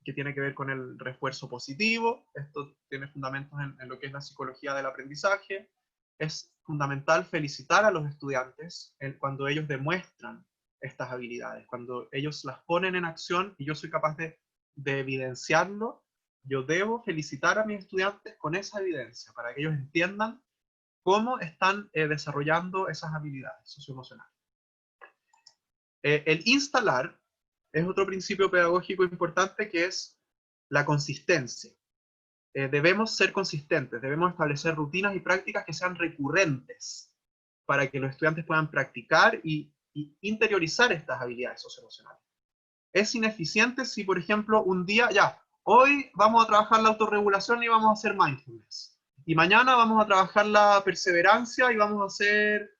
que tiene que ver con el refuerzo positivo, esto tiene fundamentos en lo que es la psicología del aprendizaje. Es fundamental felicitar a los estudiantes cuando ellos demuestran estas habilidades, cuando ellos las ponen en acción y yo soy capaz de evidenciarlo. Yo debo felicitar a mis estudiantes con esa evidencia para que ellos entiendan cómo están desarrollando esas habilidades socioemocionales. El instalar es otro principio pedagógico importante, que es la consistencia. Debemos ser consistentes, debemos establecer rutinas y prácticas que sean recurrentes para que los estudiantes puedan practicar y interiorizar estas habilidades socioemocionales. Es ineficiente si, por ejemplo, un día, hoy vamos a trabajar la autorregulación y vamos a hacer mindfulness. Y mañana vamos a trabajar la perseverancia y vamos a hacer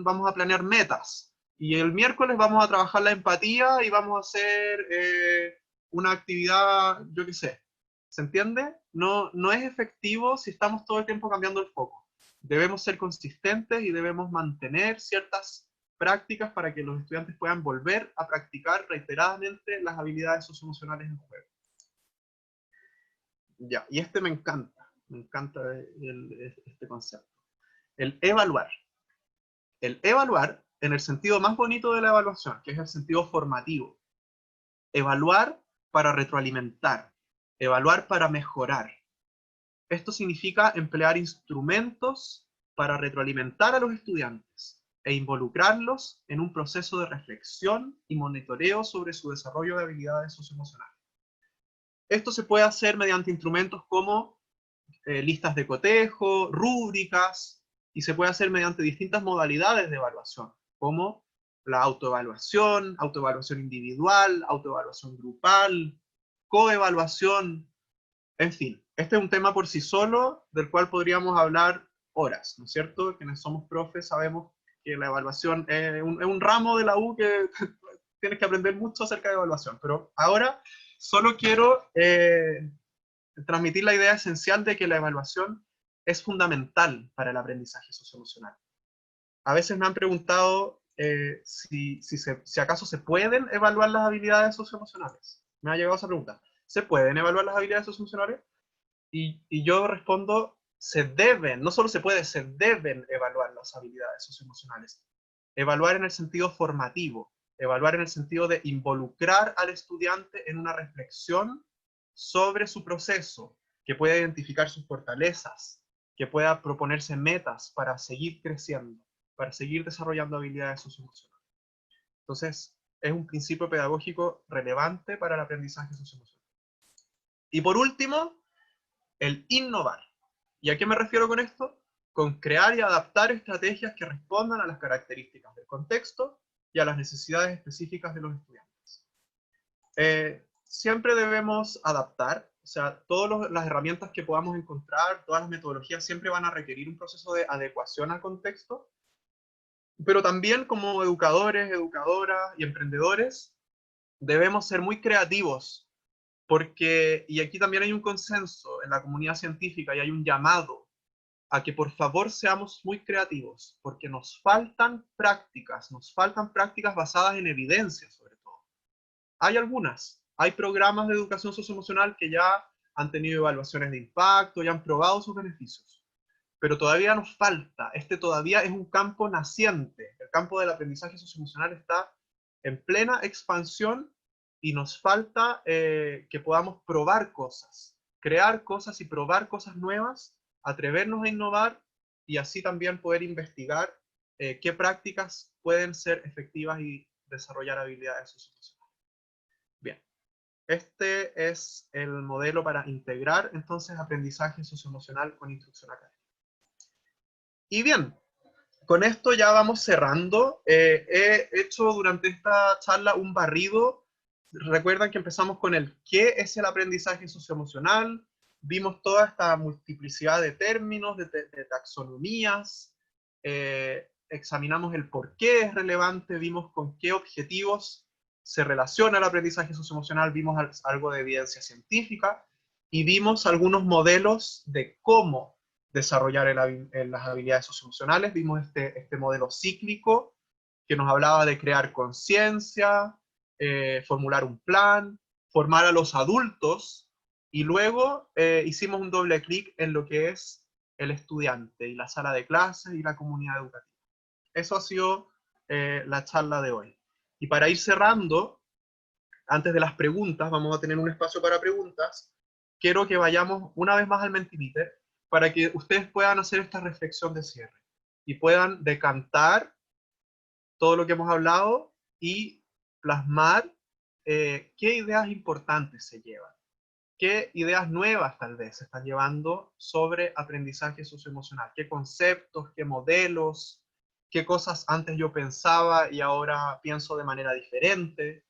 vamos a planear metas. Y el miércoles vamos a trabajar la empatía y vamos a hacer una actividad, yo qué sé. ¿Se entiende? No es efectivo si estamos todo el tiempo cambiando el foco. Debemos ser consistentes y debemos mantener ciertas prácticas para que los estudiantes puedan volver a practicar reiteradamente las habilidades socioemocionales en juego. Ya, y me encanta este concepto. El evaluar. El evaluar, en el sentido más bonito de la evaluación, que es el sentido formativo. Evaluar para retroalimentar, evaluar para mejorar. Esto significa emplear instrumentos para retroalimentar a los estudiantes e involucrarlos en un proceso de reflexión y monitoreo sobre su desarrollo de habilidades socioemocionales. Esto se puede hacer mediante instrumentos como listas de cotejo, rúbricas, y se puede hacer mediante distintas modalidades de evaluación, como la autoevaluación individual, autoevaluación grupal, coevaluación, en fin. Este es un tema por sí solo del cual podríamos hablar horas, ¿no es cierto? Quienes somos profes sabemos porque la evaluación es un ramo de la U que tienes que aprender mucho acerca de evaluación, pero ahora solo quiero transmitir la idea esencial de que la evaluación es fundamental para el aprendizaje socioemocional. A veces me han preguntado si acaso se pueden evaluar las habilidades socioemocionales. Me ha llegado esa pregunta. ¿Se pueden evaluar las habilidades socioemocionales? Y yo respondo, se deben, no solo se puede, se deben evaluar las habilidades socioemocionales. Evaluar en el sentido formativo, evaluar en el sentido de involucrar al estudiante en una reflexión sobre su proceso, que pueda identificar sus fortalezas, que pueda proponerse metas para seguir creciendo, para seguir desarrollando habilidades socioemocionales. Entonces, es un principio pedagógico relevante para el aprendizaje socioemocional. Y por último, el innovar. ¿Y a qué me refiero con esto? Con crear y adaptar estrategias que respondan a las características del contexto y a las necesidades específicas de los estudiantes. Siempre debemos adaptar, o sea, todas las herramientas que podamos encontrar, todas las metodologías siempre van a requerir un proceso de adecuación al contexto, pero también como educadores, educadoras y emprendedores debemos ser muy creativos porque, y aquí también hay un consenso en la comunidad científica y hay un llamado a que por favor seamos muy creativos, porque nos faltan prácticas basadas en evidencia sobre todo. Hay algunas, hay programas de educación socioemocional que ya han tenido evaluaciones de impacto y han probado sus beneficios, pero todavía nos falta, este todavía es un campo naciente, el campo del aprendizaje socioemocional está en plena expansión y nos falta que podamos probar cosas, crear cosas y probar cosas nuevas, atrevernos a innovar y así también poder investigar qué prácticas pueden ser efectivas y desarrollar habilidades socioemocionales. Bien, este es el modelo para integrar entonces aprendizaje socioemocional con instrucción académica. Y bien, con esto ya vamos cerrando. He hecho durante esta charla un barrido. Recuerdan que empezamos con el qué es el aprendizaje socioemocional. Vimos toda esta multiplicidad de términos, de taxonomías. Examinamos el por qué es relevante. Vimos con qué objetivos se relaciona el aprendizaje socioemocional. Vimos algo de evidencia científica. Y vimos algunos modelos de cómo desarrollar las habilidades socioemocionales. Vimos este modelo cíclico que nos hablaba de crear conciencia, formular un plan, formar a los adultos, y luego hicimos un doble clic en lo que es el estudiante y la sala de clases y la comunidad educativa. Eso ha sido la charla de hoy. Y para ir cerrando, antes de las preguntas, vamos a tener un espacio para preguntas, quiero que vayamos una vez más al Mentimeter para que ustedes puedan hacer esta reflexión de cierre y puedan decantar todo lo que hemos hablado y plasmar qué ideas importantes se llevan, qué ideas nuevas tal vez se están llevando sobre aprendizaje socioemocional, qué conceptos, qué modelos, qué cosas antes yo pensaba y ahora pienso de manera diferente.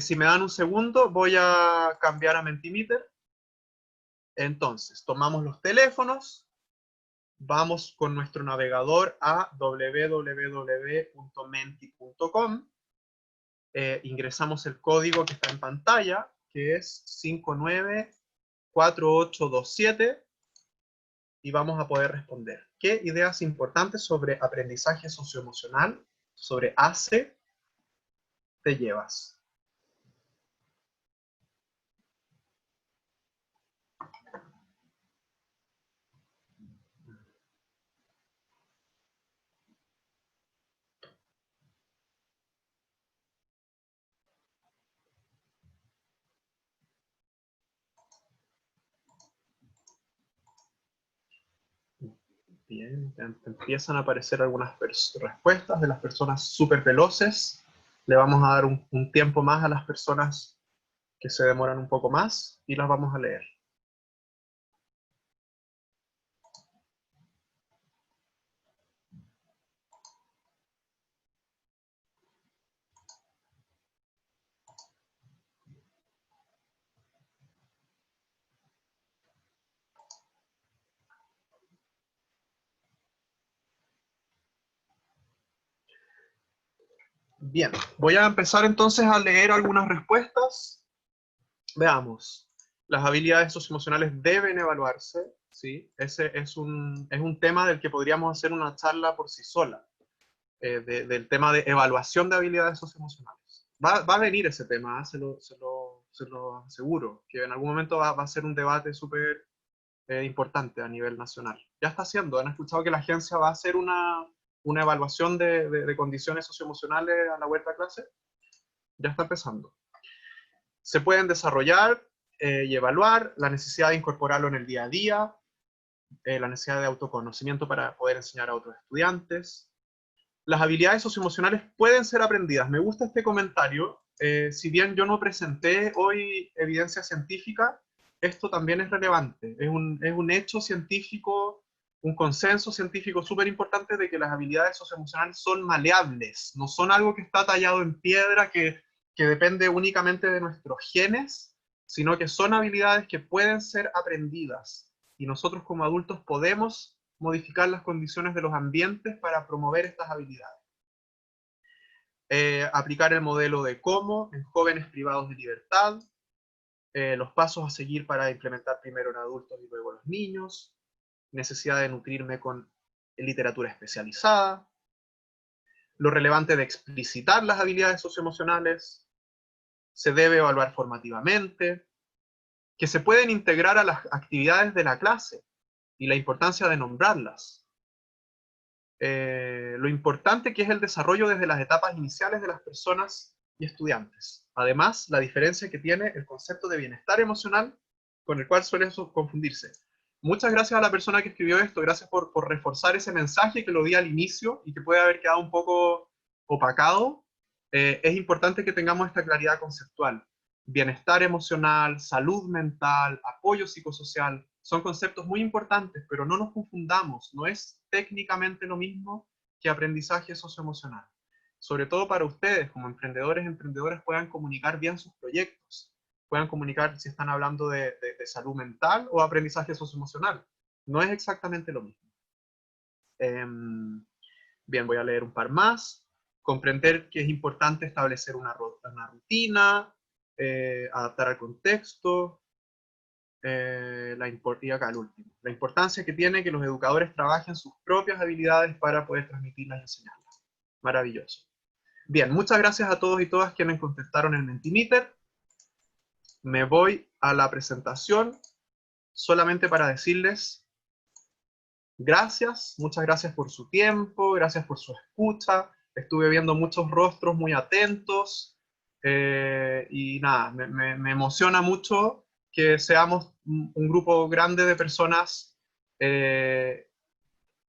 Si me dan un segundo, voy a cambiar a Mentimeter. Entonces, tomamos los teléfonos, vamos con nuestro navegador a www.menti.com, ingresamos el código que está en pantalla, que es 594827, y vamos a poder responder. ¿Qué ideas importantes sobre aprendizaje socioemocional, sobre ACE, te llevas? Bien, empiezan a aparecer algunas respuestas de las personas súper veloces. Le vamos a dar un tiempo más a las personas que se demoran un poco más y las vamos a leer. Bien, voy a empezar entonces a leer algunas respuestas. Veamos. Las habilidades socioemocionales deben evaluarse, ¿sí? Ese es un tema del que podríamos hacer una charla por sí sola, del tema de evaluación de habilidades socioemocionales. Va a venir ese tema, ¿eh? Se lo aseguro, que en algún momento va a ser un debate súper importante a nivel nacional. Ya está haciendo, han escuchado que la agencia va a hacer una evaluación de condiciones socioemocionales a la vuelta a clase. Ya está empezando. Se pueden desarrollar y evaluar la necesidad de incorporarlo en el día a día, la necesidad de autoconocimiento para poder enseñar a otros estudiantes. Las habilidades socioemocionales pueden ser aprendidas. Me gusta este comentario. Si bien yo no presenté hoy evidencia científica, esto también es relevante. Es un hecho científico, un consenso científico súper importante de que las habilidades socioemocionales son maleables, no son algo que está tallado en piedra, que depende únicamente de nuestros genes, sino que son habilidades que pueden ser aprendidas. Y nosotros como adultos podemos modificar las condiciones de los ambientes para promover estas habilidades. Aplicar el modelo de cómo en jóvenes privados de libertad, los pasos a seguir para implementar primero en adultos y luego en los niños, necesidad de nutrirme con literatura especializada, lo relevante de explicitar las habilidades socioemocionales, se debe evaluar formativamente, que se pueden integrar a las actividades de la clase y la importancia de nombrarlas. Lo importante que es el desarrollo desde las etapas iniciales de las personas y estudiantes. Además, la diferencia que tiene el concepto de bienestar emocional con el cual suele confundirse. Muchas gracias a la persona que escribió esto, gracias por reforzar ese mensaje que lo di al inicio y que puede haber quedado un poco opacado. Es importante que tengamos esta claridad conceptual. Bienestar emocional, salud mental, apoyo psicosocial, son conceptos muy importantes, pero no nos confundamos, no es técnicamente lo mismo que aprendizaje socioemocional. Sobre todo para ustedes, como emprendedores, emprendedoras, puedan comunicar bien sus proyectos, puedan comunicar si están hablando de salud mental o aprendizaje socioemocional. No es exactamente lo mismo. Bien, voy a leer un par más. Comprender que es importante establecer una rutina, adaptar al contexto, y acá el último. La importancia que tiene que los educadores trabajen sus propias habilidades para poder transmitirlas y enseñarlas. Maravilloso. Bien, muchas gracias a todos y todas quienes contestaron el Mentimeter. Me voy a la presentación solamente para decirles gracias, muchas gracias por su tiempo, gracias por su escucha. Estuve viendo muchos rostros muy atentos y nada, me emociona mucho que seamos un grupo grande de personas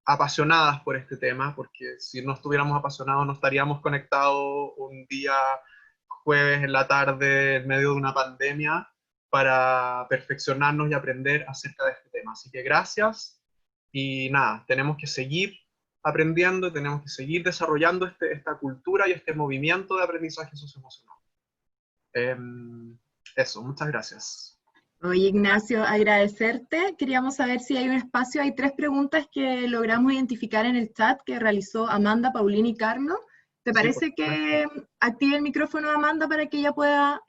apasionadas por este tema, porque si no estuviéramos apasionados no estaríamos conectados un día jueves en la tarde en medio de una pandemia para perfeccionarnos y aprender acerca de este tema. Así que gracias y nada, tenemos que seguir aprendiendo, tenemos que seguir desarrollando esta cultura y este movimiento de aprendizaje socioemocional. Eso, muchas gracias. Oye, Ignacio, agradecerte. Queríamos saber si hay un espacio. Hay 3 preguntas que logramos identificar en el chat que realizó Amanda, Paulina y Carlos. ¿Te parece que active el micrófono a Amanda para que ella pueda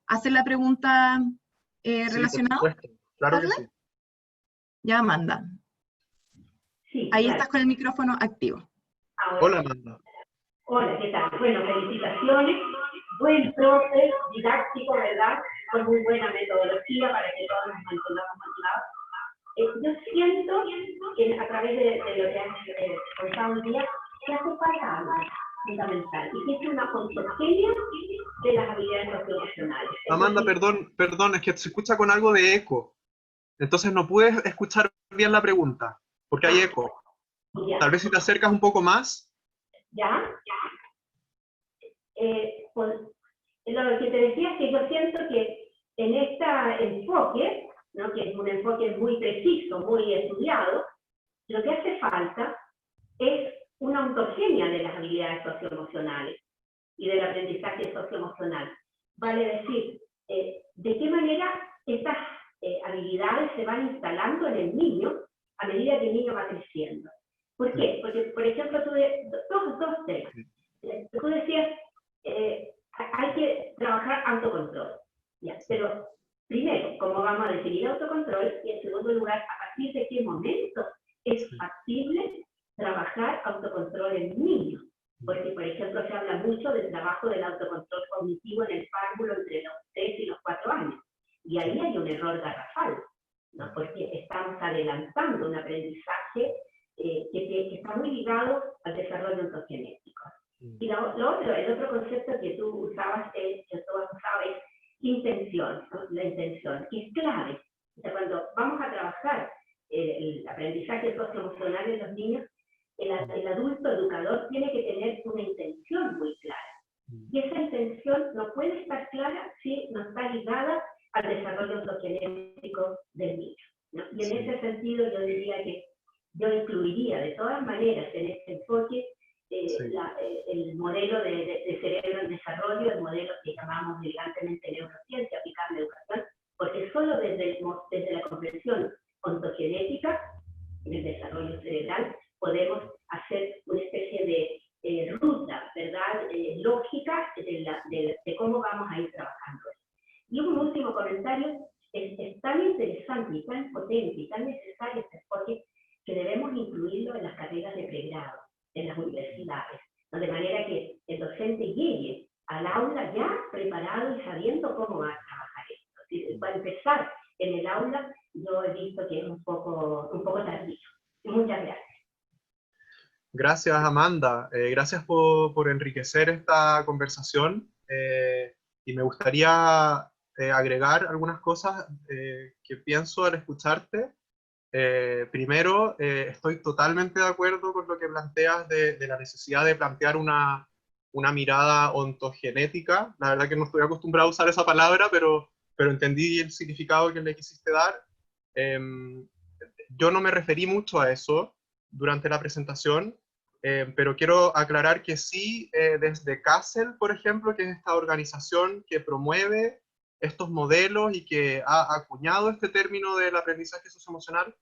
hacer la pregunta relacionada? Por supuesto. Claro que sí. Ya, Amanda. Sí, ahí claro. Estás con el micrófono activo. Hola, Amanda. Hola, ¿qué tal? Bueno, felicitaciones. Buen proceso didáctico, ¿verdad? Con muy buena metodología para que todos nos mantengamos motivados. Yo siento que a través de lo que han contado hoy día, se hace falta algo fundamental, y que es una consorcia de las habilidades socioemocionales. Amanda, perdón, es que se escucha con algo de eco. Entonces no pude escuchar bien la pregunta, porque hay eco. Ya. Tal vez si te acercas un poco más. ¿Ya? Pues, lo que te decía es que yo siento que en este enfoque, ¿no?, que es un enfoque muy preciso, muy estudiado, lo que hace falta es una ontogenia de las habilidades socioemocionales y del aprendizaje socioemocional. Vale decir, de qué manera estas habilidades se van instalando en el niño a medida que el niño va creciendo. ¿Por qué? Porque, por ejemplo, tuve dos temas. tú decías, hay que trabajar autocontrol, ¿ya? Pero primero, ¿cómo vamos a definir autocontrol? Y en segundo lugar, ¿a partir de qué momento es factible trabajar autocontrol en niños? Porque, por ejemplo, se habla mucho del trabajo del autocontrol cognitivo en el párvulo entre los 3 y los 4 años. Y ahí hay un error garrafal, ¿no? Porque estamos adelantando un aprendizaje que está muy ligado al desarrollo ontogenético. Y el otro concepto que tú usabas, que tú has usado, es intención, ¿no? La intención, que es clave. O sea, cuando vamos a trabajar el aprendizaje socioemocional en los niños, el adulto educador tiene que tener una intención muy clara. Y esa intención no puede estar clara si no está ligada al desarrollo ontogenético del niño, ¿no? Y en ese sentido yo diría que yo incluiría de todas maneras en este enfoque el modelo de cerebro en desarrollo, el modelo que llamamos elegantemente neurociencia aplicada en la educación, porque solo desde la comprensión ontogenética del desarrollo cerebral podemos hacer una especie de ruta, ¿verdad? Lógica de cómo vamos a ir trabajando. Y un último comentario, es tan interesante y tan potente y tan necesario este enfoque que debemos incluirlo en las carreras de pregrado, en las universidades, ¿no? De manera que el docente llegue al aula ya preparado y sabiendo cómo va a trabajar esto. Si para empezar en el aula, yo he visto que es un poco tardío. Muchas gracias. Gracias, Amanda. Gracias por enriquecer esta conversación. Y me gustaría agregar algunas cosas que pienso al escucharte. Primero, estoy totalmente de acuerdo con lo que planteas de la necesidad de plantear una mirada ontogenética. La verdad que no estoy acostumbrado a usar esa palabra, pero entendí el significado que le quisiste dar. Yo no me referí mucho a eso durante la presentación, pero quiero aclarar que sí, desde CASEL, por ejemplo, que es esta organización que promueve estos modelos y que ha acuñado este término del aprendizaje socioemocional,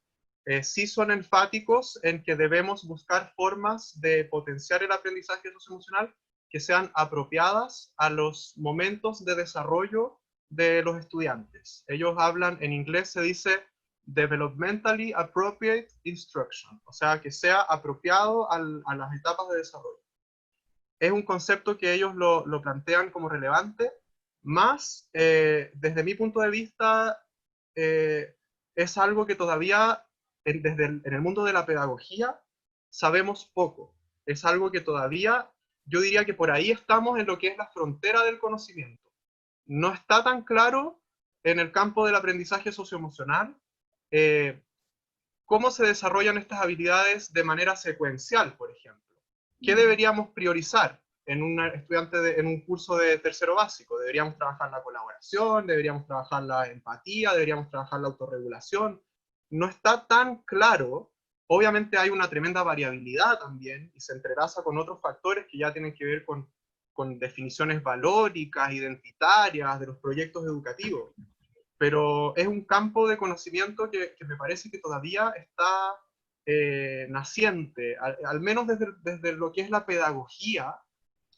sí son enfáticos en que debemos buscar formas de potenciar el aprendizaje socioemocional que sean apropiadas a los momentos de desarrollo de los estudiantes. Ellos hablan, en inglés se dice developmentally appropriate instruction, o sea, que sea apropiado a las etapas de desarrollo. Es un concepto que ellos lo plantean como relevante, más desde mi punto de vista es algo que todavía en el mundo de la pedagogía sabemos poco. Es algo que todavía, yo diría que por ahí estamos en lo que es la frontera del conocimiento. No está tan claro en el campo del aprendizaje socioemocional cómo se desarrollan estas habilidades de manera secuencial, por ejemplo. ¿Qué deberíamos priorizar en un estudiante en un curso de tercero básico? ¿Deberíamos trabajar la colaboración? ¿Deberíamos trabajar la empatía? ¿Deberíamos trabajar la autorregulación? No está tan claro. Obviamente hay una tremenda variabilidad también y se entrelaza con otros factores que ya tienen que ver con definiciones valóricas, identitarias de los proyectos educativos. Pero es un campo de conocimiento que me parece que todavía está naciente, al menos desde lo que es la pedagogía.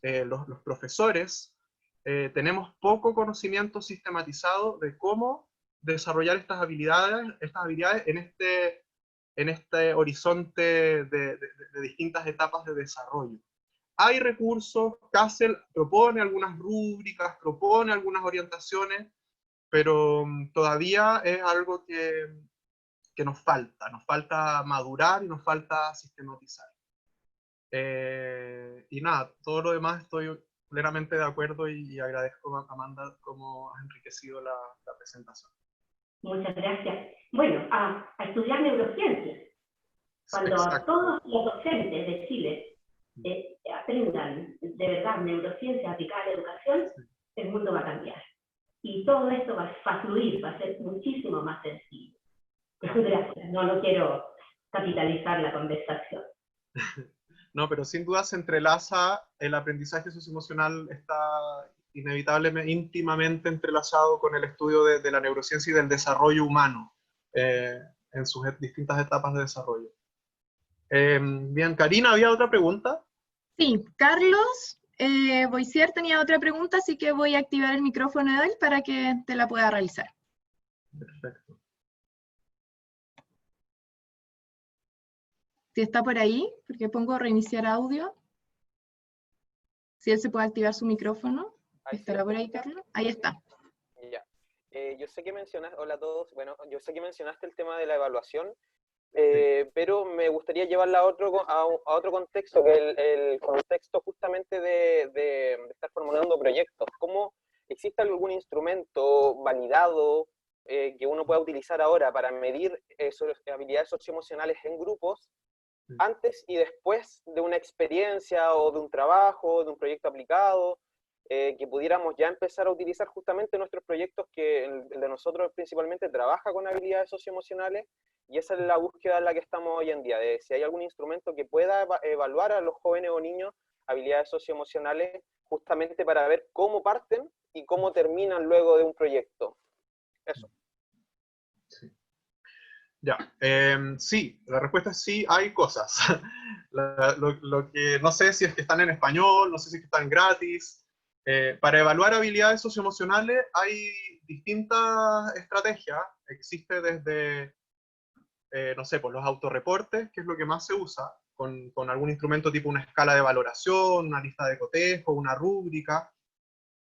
Los profesores tenemos poco conocimiento sistematizado de cómo desarrollar estas habilidades en este horizonte de distintas etapas de desarrollo. Hay recursos, CASEL propone algunas rúbricas, propone algunas orientaciones, pero todavía es algo que nos falta madurar y nos falta sistematizar. Y nada, todo lo demás estoy plenamente de acuerdo y agradezco a Amanda cómo has enriquecido la presentación. Muchas gracias. Bueno, a estudiar neurociencias. Cuando todos los docentes de Chile aprendan de verdad neurociencias aplicadas a la educación, el mundo va a cambiar. Y todo esto va a fluir, va a ser muchísimo más sencillo. Gracias, no quiero capitalizar la conversación. No, pero sin duda se entrelaza, el aprendizaje socioemocional está inevitablemente, íntimamente entrelazado con el estudio de la neurociencia y del desarrollo humano en sus distintas etapas de desarrollo. Bien, Karina, ¿había otra pregunta? Sí, Carlos Boisier tenía otra pregunta, así que voy a activar el micrófono de él para que te la pueda realizar. Perfecto. Si está por ahí, porque pongo reiniciar audio. Si él se puede activar su micrófono. Ahí ¿Estará sí. por ahí, Carlos? Ahí está. Ya. Yo sé que mencionaste, hola a todos, bueno, yo sé que mencionaste el tema de la evaluación, pero me gustaría llevarla a otro contexto, que el contexto justamente de estar formulando proyectos. ¿Cómo existe algún instrumento validado que uno pueda utilizar ahora para medir habilidades socioemocionales en grupos antes y después de una experiencia o de un trabajo, de un proyecto aplicado? Que pudiéramos ya empezar a utilizar justamente nuestros proyectos, que el de nosotros principalmente trabaja con habilidades socioemocionales, y esa es la búsqueda en la que estamos hoy en día, de si hay algún instrumento que pueda evaluar a los jóvenes o niños habilidades socioemocionales, justamente para ver cómo parten y cómo terminan luego de un proyecto. Eso. Sí. Ya, sí, la respuesta es sí, hay cosas. Lo que no sé si es que están en español, no sé si es que están gratis. Para evaluar habilidades socioemocionales hay distintas estrategias. Existe desde, no sé, pues los autorreportes, que es lo que más se usa, con algún instrumento tipo una escala de valoración, una lista de cotejo, una rúbrica.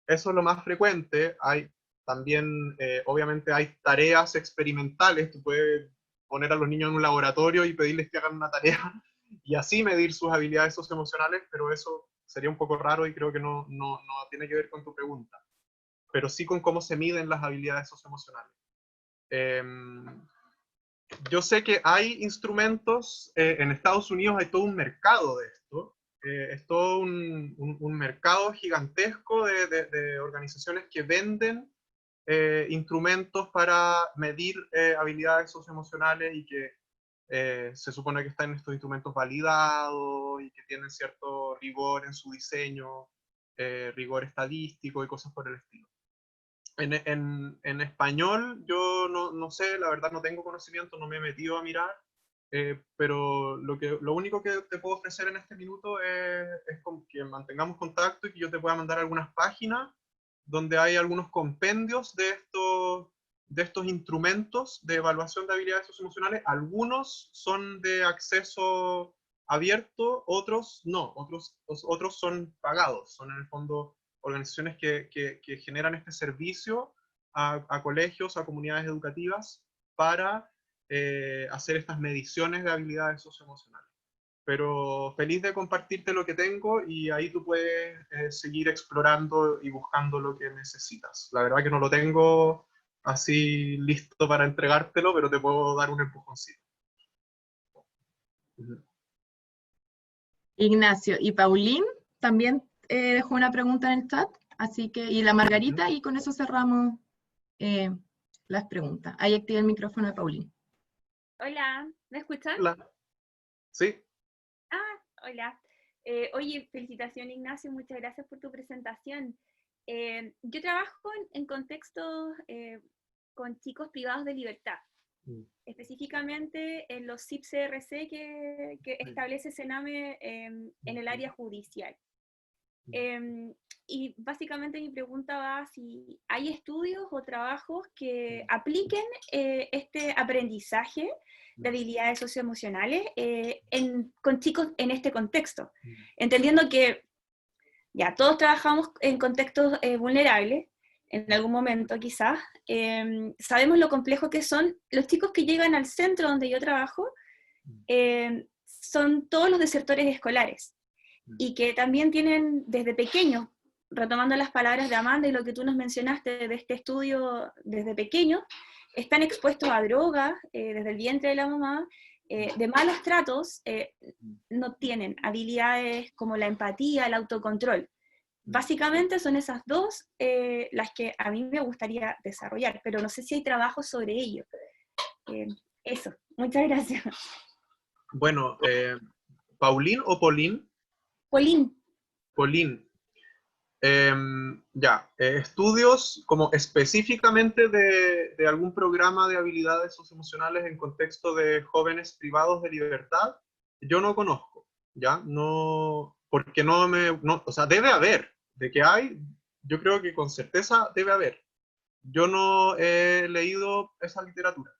Eso es lo más frecuente. Hay también, obviamente, hay tareas experimentales. Tú puedes poner a los niños en un laboratorio y pedirles que hagan una tarea y así medir sus habilidades socioemocionales, pero eso sería un poco raro y creo que no tiene que ver con tu pregunta, pero sí con cómo se miden las habilidades socioemocionales. Yo sé que hay instrumentos, en Estados Unidos hay todo un mercado de esto, es todo un mercado gigantesco de organizaciones que venden instrumentos para medir habilidades socioemocionales y que se supone que están estos instrumentos validados y que tienen cierto rigor en su diseño, rigor estadístico y cosas por el estilo. En español yo no sé, la verdad no tengo conocimiento, no me he metido a mirar, pero lo único que te puedo ofrecer en este minuto es que mantengamos contacto y que yo te pueda mandar algunas páginas donde hay algunos compendios de estos instrumentos de evaluación de habilidades socioemocionales. Algunos son de acceso abierto, otros no, otros son pagados, son en el fondo organizaciones que generan este servicio a colegios, a comunidades educativas para hacer estas mediciones de habilidades socioemocionales. Pero feliz de compartirte lo que tengo y ahí tú puedes seguir explorando y buscando lo que necesitas. La verdad que no lo tengo así listo para entregártelo, pero te puedo dar un empujoncito. Ignacio y Paulín también dejó una pregunta en el chat, así que, y la Margarita, y con eso cerramos las preguntas. Ahí activa el micrófono de Paulín. Hola, ¿me escuchan? Hola. Sí. Ah, hola. Oye, felicitaciones Ignacio, muchas gracias por tu presentación. Yo trabajo en contextos con chicos privados de libertad, específicamente en los CIP-CRC que establece Sename en el área judicial. Y básicamente mi pregunta va si hay estudios o trabajos que apliquen este aprendizaje de habilidades socioemocionales con chicos en este contexto, entendiendo que ya todos trabajamos en contextos vulnerables, en algún momento quizás, sabemos lo complejo que son los chicos que llegan al centro donde yo trabajo, son todos los desertores escolares, y que también tienen desde pequeños, retomando las palabras de Amanda y lo que tú nos mencionaste de este estudio desde pequeños, están expuestos a drogas desde el vientre de la mamá, de malos tratos, no tienen habilidades como la empatía, el autocontrol. Básicamente son esas dos las que a mí me gustaría desarrollar, pero no sé si hay trabajo sobre ello. Eso, muchas gracias. Bueno, ¿Paulín o Polín? Polín. Polín. Estudios como específicamente de algún programa de habilidades socioemocionales en contexto de jóvenes privados de libertad, yo no conozco, ¿ya? No, porque o sea, debe haber, de que hay, yo creo que con certeza debe haber. Yo no he leído esa literatura,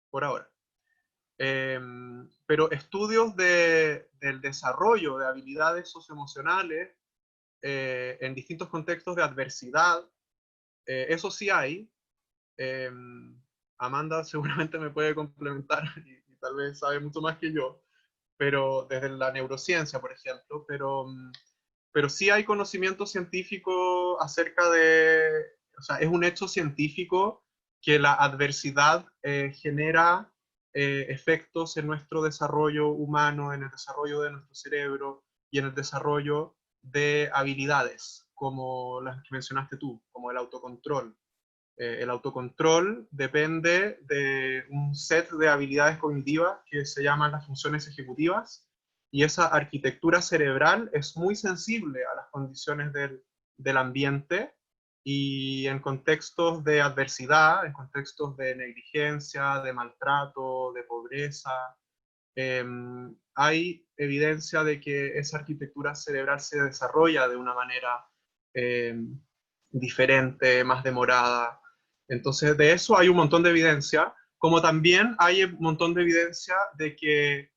por ahora. Pero estudios del desarrollo de habilidades socioemocionales en distintos contextos de adversidad, eso sí hay. Amanda seguramente me puede complementar y tal vez sabe mucho más que yo, pero desde la neurociencia, por ejemplo, pero sí hay conocimiento científico acerca de, o sea, es un hecho científico que la adversidad genera efectos en nuestro desarrollo humano, en el desarrollo de nuestro cerebro y en el desarrollo de habilidades, como las que mencionaste tú, como el autocontrol. El autocontrol depende de un set de habilidades cognitivas que se llaman las funciones ejecutivas, y esa arquitectura cerebral es muy sensible a las condiciones del ambiente, y en contextos de adversidad, en contextos de negligencia, de maltrato, de pobreza, hay evidencia de que esa arquitectura cerebral se desarrolla de una manera diferente, más demorada. Entonces, de eso hay un montón de evidencia, como también hay un montón de evidencia de que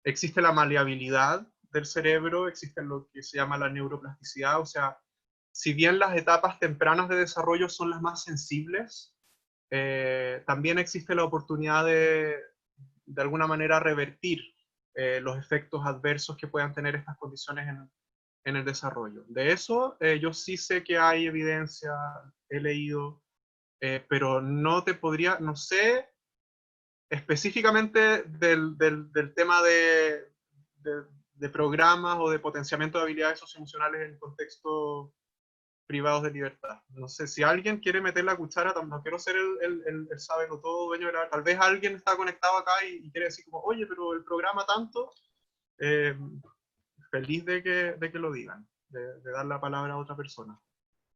existe la maleabilidad del cerebro, existe lo que se llama la neuroplasticidad, o sea, si bien las etapas tempranas de desarrollo son las más sensibles, también existe la oportunidad de alguna manera revertir los efectos adversos que puedan tener estas condiciones en el desarrollo. De eso yo sí sé que hay evidencia, he leído, pero no te podría, no sé específicamente del tema de programas o de potenciamiento de habilidades socioemocionales en contextos privados de libertad. No sé, si alguien quiere meter la cuchara, no quiero ser el sábelo todo, dueño de tal vez alguien está conectado acá y quiere decir como, oye, pero el programa tanto, feliz de que lo digan, de dar la palabra a otra persona.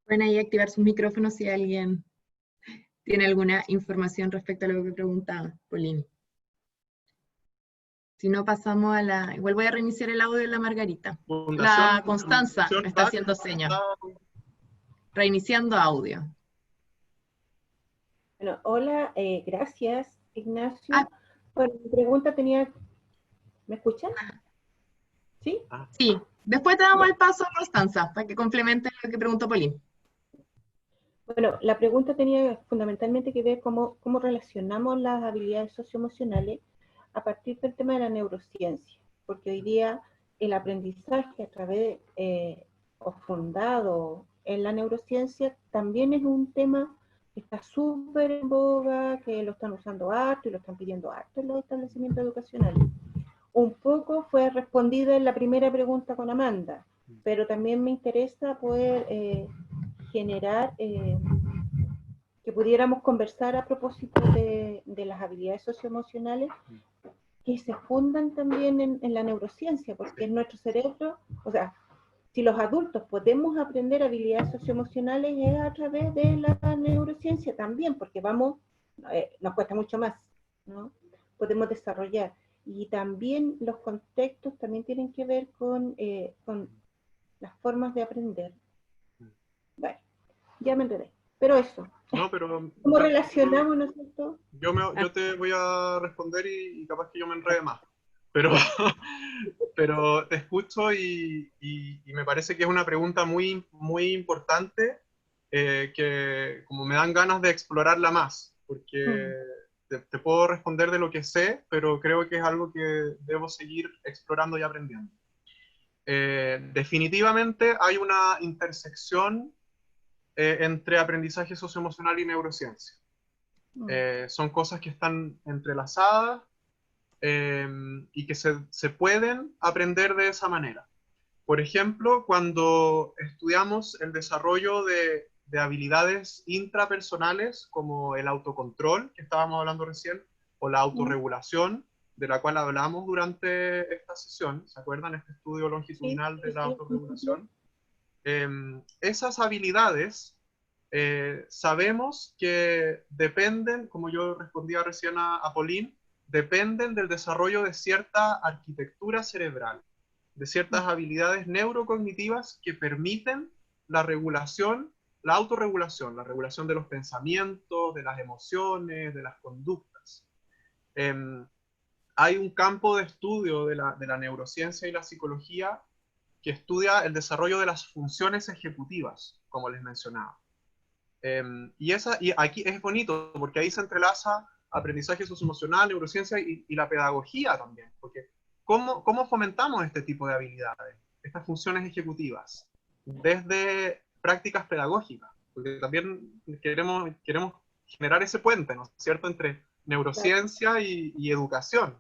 Pueden ahí activar sus micrófonos si alguien tiene alguna información respecto a lo que preguntaba Pauline. Si no, pasamos a la... Igual voy a reiniciar el audio de la Margarita. La Constanza me está haciendo señas. Reiniciando audio. Bueno, hola, gracias, Ignacio. Bueno, mi pregunta tenía... ¿Me escuchan? ¿Sí? Sí. Después te damos el paso a Constanza, para que complemente lo que preguntó Pauline. Bueno, la pregunta tenía fundamentalmente que ver cómo relacionamos las habilidades socioemocionales a partir del tema de la neurociencia, porque hoy día el aprendizaje a través o fundado en la neurociencia también es un tema que está súper en boga, que lo están usando harto y lo están pidiendo harto en los establecimientos educacionales. Un poco fue respondido en la primera pregunta con Amanda, pero también me interesa poder generar que pudiéramos conversar a propósito de las habilidades socioemocionales que se fundan también en la neurociencia, porque en nuestro cerebro, o sea, si los adultos podemos aprender habilidades socioemocionales es a través de la neurociencia también, porque vamos, nos cuesta mucho más, ¿no? Podemos desarrollar. Y también los contextos también tienen que ver con las formas de aprender. Bueno, ya me enredé. Pero eso. No, pero ¿Cómo relacionamos, no es cierto? Yo te voy a responder y capaz que yo me enrede más. Pero, pero te escucho y me parece que es una pregunta muy, muy importante que como me dan ganas de explorarla más, porque te puedo responder de lo que sé, pero creo que es algo que debo seguir explorando y aprendiendo. Definitivamente hay una intersección entre aprendizaje socioemocional y neurociencia. Son cosas que están entrelazadas y que se pueden aprender de esa manera. Por ejemplo, cuando estudiamos el desarrollo de habilidades intrapersonales como el autocontrol, que estábamos hablando recién, o la autorregulación, de la cual hablamos durante esta sesión, ¿se acuerdan? Este estudio longitudinal de la autorregulación. Esas habilidades sabemos que dependen, como yo respondía recién a Pauline, dependen del desarrollo de cierta arquitectura cerebral. de ciertas habilidades neurocognitivas que permiten la regulación, la autorregulación, la regulación de los pensamientos, de las emociones, de las conductas. Hay un campo de estudio de la neurociencia y la psicología que estudia el desarrollo de las funciones ejecutivas, como les mencionaba. Y aquí es bonito, porque ahí se entrelaza aprendizaje socioemocional, neurociencia y la pedagogía también, porque ¿cómo fomentamos este tipo de habilidades, estas funciones ejecutivas? Desde prácticas pedagógicas, porque también queremos generar ese puente, ¿no es cierto?, entre neurociencia y educación.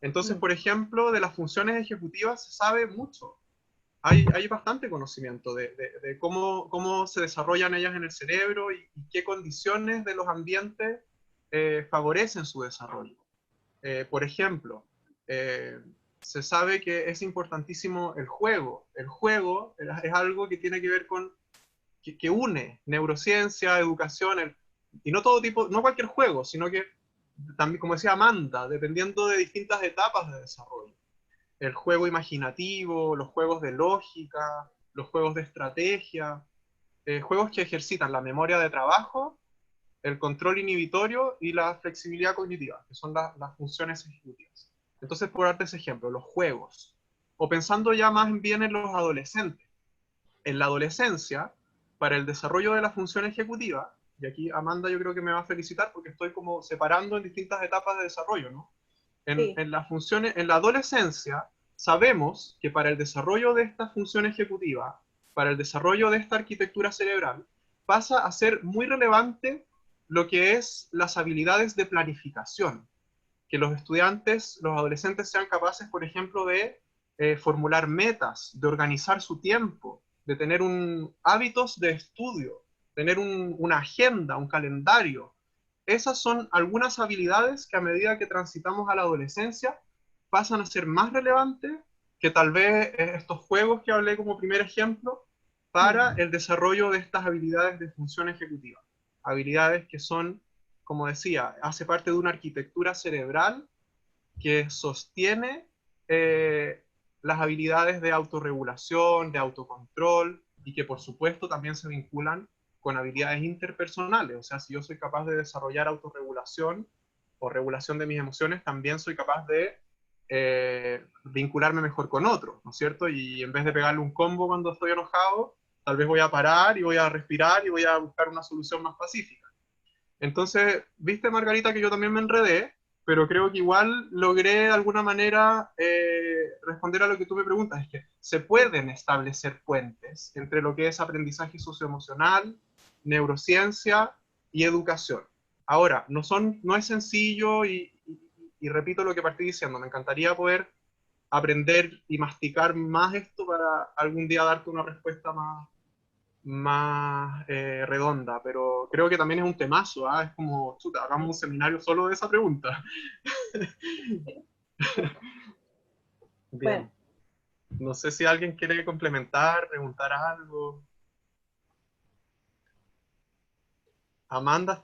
Entonces, por ejemplo, de las funciones ejecutivas se sabe mucho. Hay bastante conocimiento de cómo se desarrollan ellas en el cerebro y qué condiciones de los ambientes favorecen su desarrollo. Por ejemplo, se sabe que es importantísimo el juego. El juego es algo que tiene que ver con, que une neurociencia, educación, y no todo tipo, no cualquier juego, sino que también, como decía Amanda, dependiendo de distintas etapas de desarrollo. El juego imaginativo, los juegos de lógica, los juegos de estrategia, juegos que ejercitan la memoria de trabajo, el control inhibitorio y la flexibilidad cognitiva, que son las funciones ejecutivas. Entonces, por darte ese ejemplo, los juegos, o pensando ya más bien en los adolescentes. En la adolescencia, para el desarrollo de la función ejecutiva, y aquí Amanda yo creo que me va a felicitar porque estoy como separando en distintas etapas de desarrollo, ¿no? En las funciones, en la adolescencia, sabemos que para el desarrollo de esta función ejecutiva, para el desarrollo de esta arquitectura cerebral, pasa a ser muy relevante lo que es las habilidades de planificación. Que los estudiantes, los adolescentes sean capaces, por ejemplo, de formular metas, de organizar su tiempo, de tener hábitos de estudio, tener una agenda, un calendario. Esas son algunas habilidades que a medida que transitamos a la adolescencia pasan a ser más relevantes que tal vez estos juegos que hablé como primer ejemplo para el desarrollo de estas habilidades de función ejecutiva. Habilidades que son, como decía, hace parte de una arquitectura cerebral que sostiene las habilidades de autorregulación, de autocontrol, y que por supuesto también se vinculan con habilidades interpersonales. O sea, si yo soy capaz de desarrollar autorregulación o regulación de mis emociones, también soy capaz de vincularme mejor con otros, ¿no es cierto? Y en vez de pegarle un combo cuando estoy enojado, tal vez voy a parar y voy a respirar y voy a buscar una solución más pacífica. Entonces, viste, Margarita, que yo también me enredé, pero creo que igual logré de alguna manera responder a lo que tú me preguntas. Es que se pueden establecer puentes entre lo que es aprendizaje socioemocional, neurociencia y educación. Ahora, no es sencillo y repito lo que partí diciendo, me encantaría poder aprender y masticar más esto para algún día darte una respuesta más redonda, pero creo que también es un temazo, ¿eh? Es como, chuta, hagamos un seminario solo de esa pregunta. Bien. Bueno. No sé si alguien quiere complementar, preguntar algo. Amanda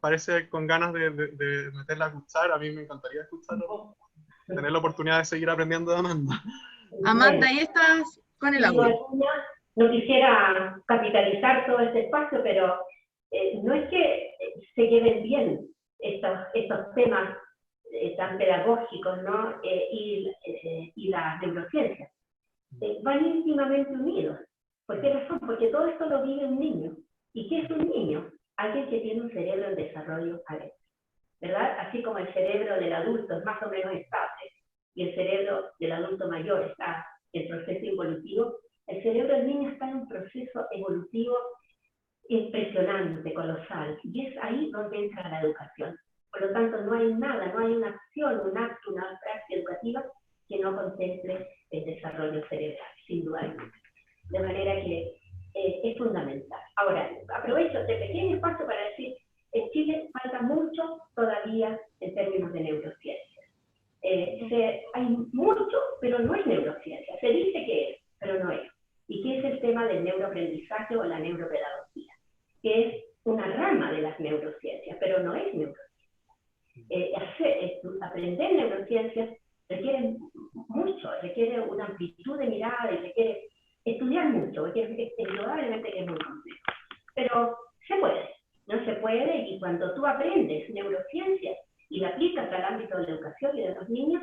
parece con ganas de meter la cuchara. A mí me encantaría escucharlo, tener la oportunidad de seguir aprendiendo de Amanda. Amanda, ahí estás con el audio. No quisiera capitalizar todo este espacio, pero no es que se lleven bien estos temas tan pedagógicos, ¿no? Y las neurociencias. Van íntimamente unidos. ¿Por qué razón? Porque todo esto lo vive un niño. ¿Y qué es un niño? Alguien que tiene un cerebro en desarrollo alerta, ¿verdad? Así como el cerebro del adulto es más o menos estable y el cerebro del adulto mayor está en proceso involutivo, el cerebro del niño está en un proceso evolutivo impresionante, colosal, y es ahí donde entra la educación. Por lo tanto, no hay nada, no hay una acción, un acto, una práctica educativa que no contemple el desarrollo cerebral, sin duda alguna. De manera que es fundamental. Ahora, aprovecho este pequeño espacio para decir, en Chile falta mucho todavía en términos de neurociencias. Hay mucho, pero no es neurociencia. Se dice que es, pero no es. ¿Y qué es el tema del neuroaprendizaje o la neuropedagogía? Que es una rama de las neurociencias, pero no es neurociencia. Aprender neurociencias requiere mucho, requiere una amplitud de mirada y requiere estudiar mucho, porque indudablemente que es muy complejo. Pero se puede, no se puede, y cuando tú aprendes neurociencias y la aplicas al ámbito de la educación y de los niños,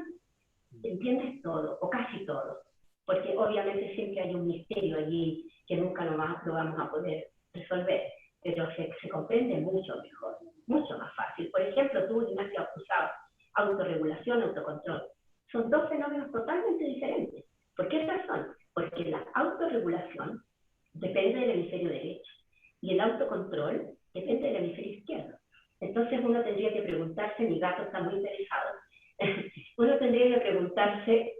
entiendes todo, o casi todo, porque obviamente siempre hay un misterio allí que nunca lo vamos a poder resolver, pero se comprende mucho mejor, mucho más fácil. Por ejemplo, tú, Ignacio, has usado autorregulación, autocontrol. Son dos fenómenos totalmente diferentes. ¿Por qué razón? Porque la autorregulación depende del hemisferio derecho y el autocontrol depende del hemisferio izquierdo. Entonces uno tendría que preguntarse, mi gato está muy interesado, uno tendría que preguntarse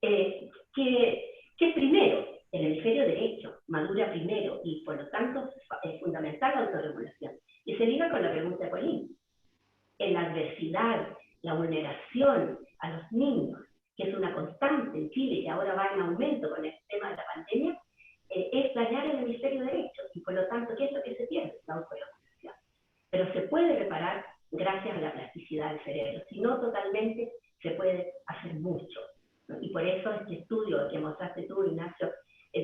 ¿qué es primero? El hemisferio derecho madura primero y por lo tanto es fundamental la autorregulación. Y se liga con la pregunta de Pauline. En la adversidad, la vulneración a los niños, que es una constante en Chile y ahora va en aumento con el tema de la pandemia, es dañar el hemisferio derecho y por lo tanto, ¿qué es lo que se pierde? La autorregulación. Pero se puede reparar gracias a la plasticidad del cerebro, si no totalmente se puede hacer mucho. Y por eso este estudio que mostraste tú, Ignacio,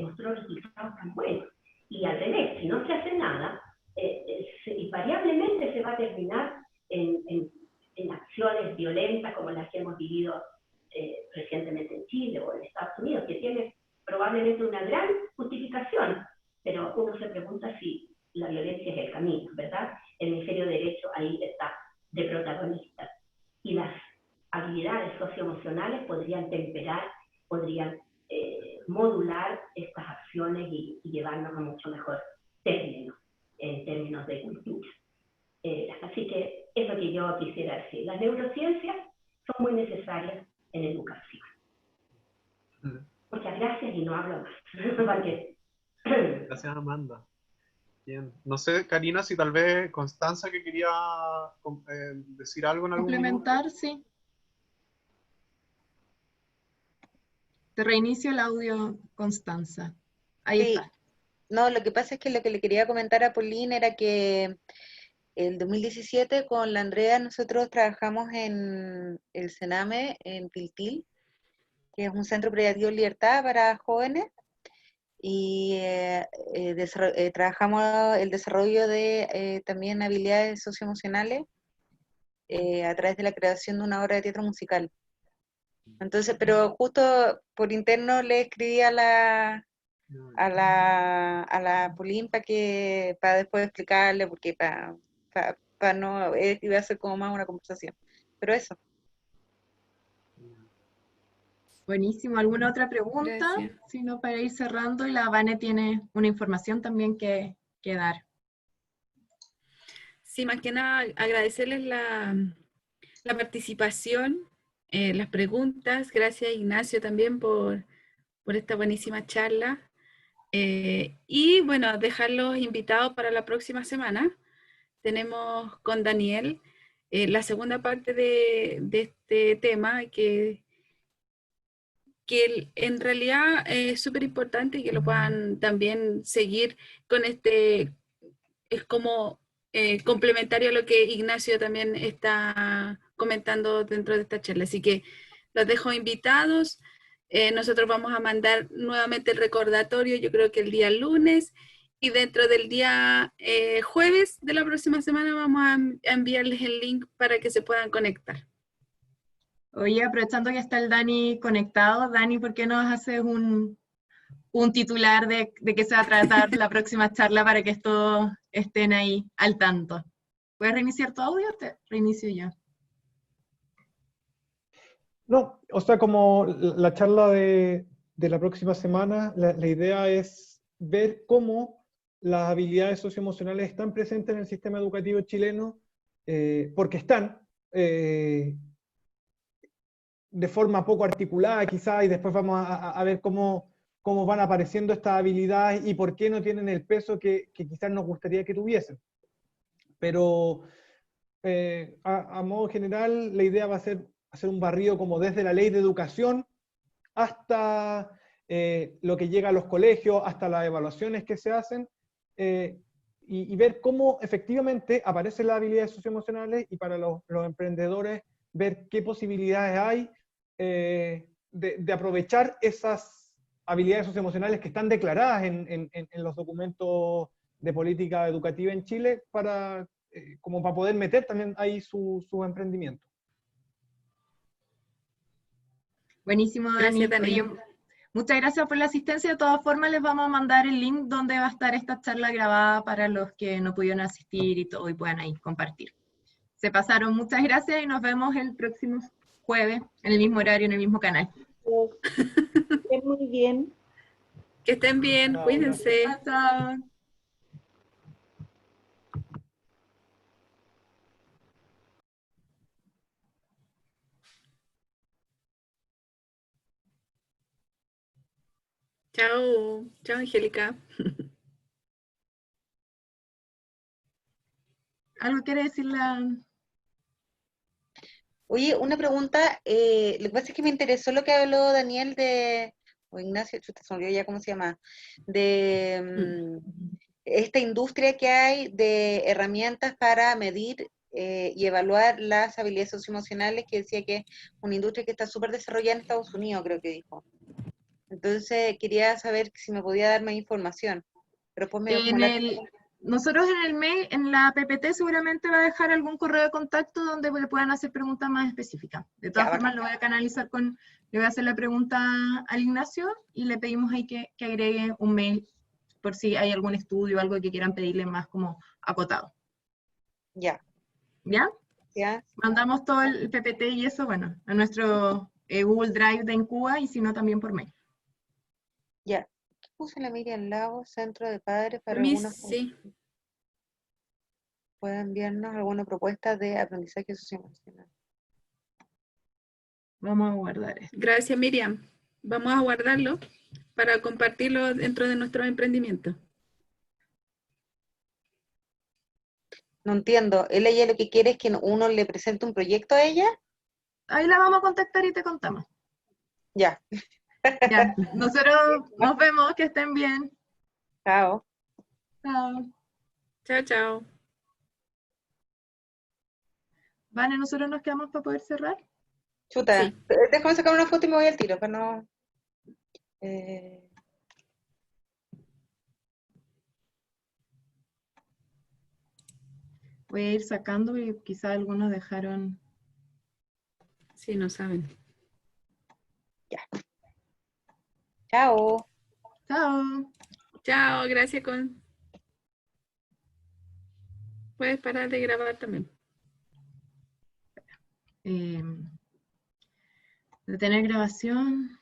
mostró resultados tan buenos. Y al revés, si no se hace nada, invariablemente se va a terminar en acciones violentas como las que hemos vivido recientemente en Chile o en Estados Unidos, que tienen probablemente una gran justificación, pero uno se pregunta si la violencia es el camino, ¿verdad? El hemisferio derecho ahí está de protagonista. Y las habilidades socioemocionales podrían temperar, podrían modular estas acciones y llevarnos a mucho mejor término, en términos de cultura. Así que es lo que yo quisiera decir. Las neurociencias son muy necesarias en educación. Muchas gracias y no hablo más. Gracias, Amanda. Bien. No sé, Karina, si tal vez Constanza que quería decir algo en algún Complementar, minuto. sí. Te reinicio el audio, Constanza. Ahí Sí. está. No, lo que pasa es que lo que le quería comentar a Pauline era que el 2017 con la Andrea nosotros trabajamos en el Sename, en Tiltil, que es un centro privativo de libertad para jóvenes, y trabajamos el desarrollo de también habilidades socioemocionales a través de la creación de una obra de teatro musical. Entonces, pero justo por interno le escribí a la Pauline para después explicarle, porque para no, iba a ser como más una conversación. Pero eso. Buenísimo. ¿Alguna otra pregunta? Gracias. Si no, para ir cerrando, y la Vane tiene una información también que dar. Sí, más que nada agradecerles la participación, las preguntas. Gracias, Ignacio, también por esta buenísima charla. Y bueno, dejarlos invitados para la próxima semana. Tenemos con Daniel la segunda parte de este tema que en realidad es súper importante y que lo puedan también seguir con es como complementario a lo que Ignacio también está comentando dentro de esta charla. Así que los dejo invitados. Nosotros vamos a mandar nuevamente el recordatorio, yo creo que el día lunes, y dentro del día jueves de la próxima semana vamos a enviarles el link para que se puedan conectar. Oye, aprovechando que está el Dani conectado, Dani, ¿por qué no haces un titular de qué se va a tratar la próxima charla para que todos estén ahí al tanto? ¿Puedes reiniciar tu audio? Te reinicio yo. No, o sea, como la charla de la próxima semana, la idea es ver cómo las habilidades socioemocionales están presentes en el sistema educativo chileno, porque están de forma poco articulada quizá, y después vamos a ver cómo van apareciendo estas habilidades y por qué no tienen el peso que quizás nos gustaría que tuviesen. Pero a modo general, la idea va a ser hacer un barrido como desde la ley de educación hasta lo que llega a los colegios, hasta las evaluaciones que se hacen, y ver cómo efectivamente aparecen las habilidades socioemocionales, y para los emprendedores ver qué posibilidades hay de aprovechar esas habilidades socioemocionales que están declaradas en los documentos de política educativa en Chile como para poder meter también ahí su emprendimiento. Buenísimo, Dani. Gracias, Dani. Oye, muchas gracias por la asistencia. De todas formas, les vamos a mandar el link donde va a estar esta charla grabada para los que no pudieron asistir y todo, y puedan ahí compartir. Se pasaron, muchas gracias y nos vemos el próximo jueves en el mismo horario, en el mismo canal. Estén muy bien. Que estén bien, Chao, cuídense. Chao, chao. Chao, chao, Angélica. ¿Algo quiere decir la...? Oye, una pregunta, lo que pasa es que me interesó lo que habló Daniel o Ignacio, chuta, se me olvidó ya cómo se llama, de esta industria que hay de herramientas para medir y evaluar las habilidades socioemocionales, que decía que es una industria que está súper desarrollada en Estados Unidos, creo que dijo. Entonces quería saber si me podía dar más información. Pero después Nosotros en el mail, en la PPT seguramente va a dejar algún correo de contacto donde le puedan hacer preguntas más específicas. De todas formas, lo voy a canalizar le voy a hacer la pregunta al Ignacio y le pedimos ahí que agregue un mail por si hay algún estudio o algo que quieran pedirle más como acotado. Ya. ¿Ya? Ya. Mandamos todo el PPT y eso, bueno, a nuestro Google Drive de Incuba y si no también por mail. Ya. ¿Qué puso la Miriam Lago, Centro de Padres para Sí. ¿Puede enviarnos alguna propuesta de aprendizaje socioemocional? Vamos a guardar esto. Gracias, Miriam. Vamos a guardarlo para compartirlo dentro de nuestro emprendimiento. No entiendo. ¿Ella lo que quiere es que uno le presente un proyecto a ella? Ahí la vamos a contactar y te contamos. Ya. Ya. Nosotros nos vemos, que estén bien. Chao. Chao. Chao, chao. Vale, nosotros nos quedamos para poder cerrar. Chuta, Sí. déjame sacar una foto y me voy al tiro, para no... Voy a ir sacando y quizá algunos dejaron. Sí, no saben. Ya. Chao. Chao. Chao, gracias. Puedes parar de grabar también. Detener grabación.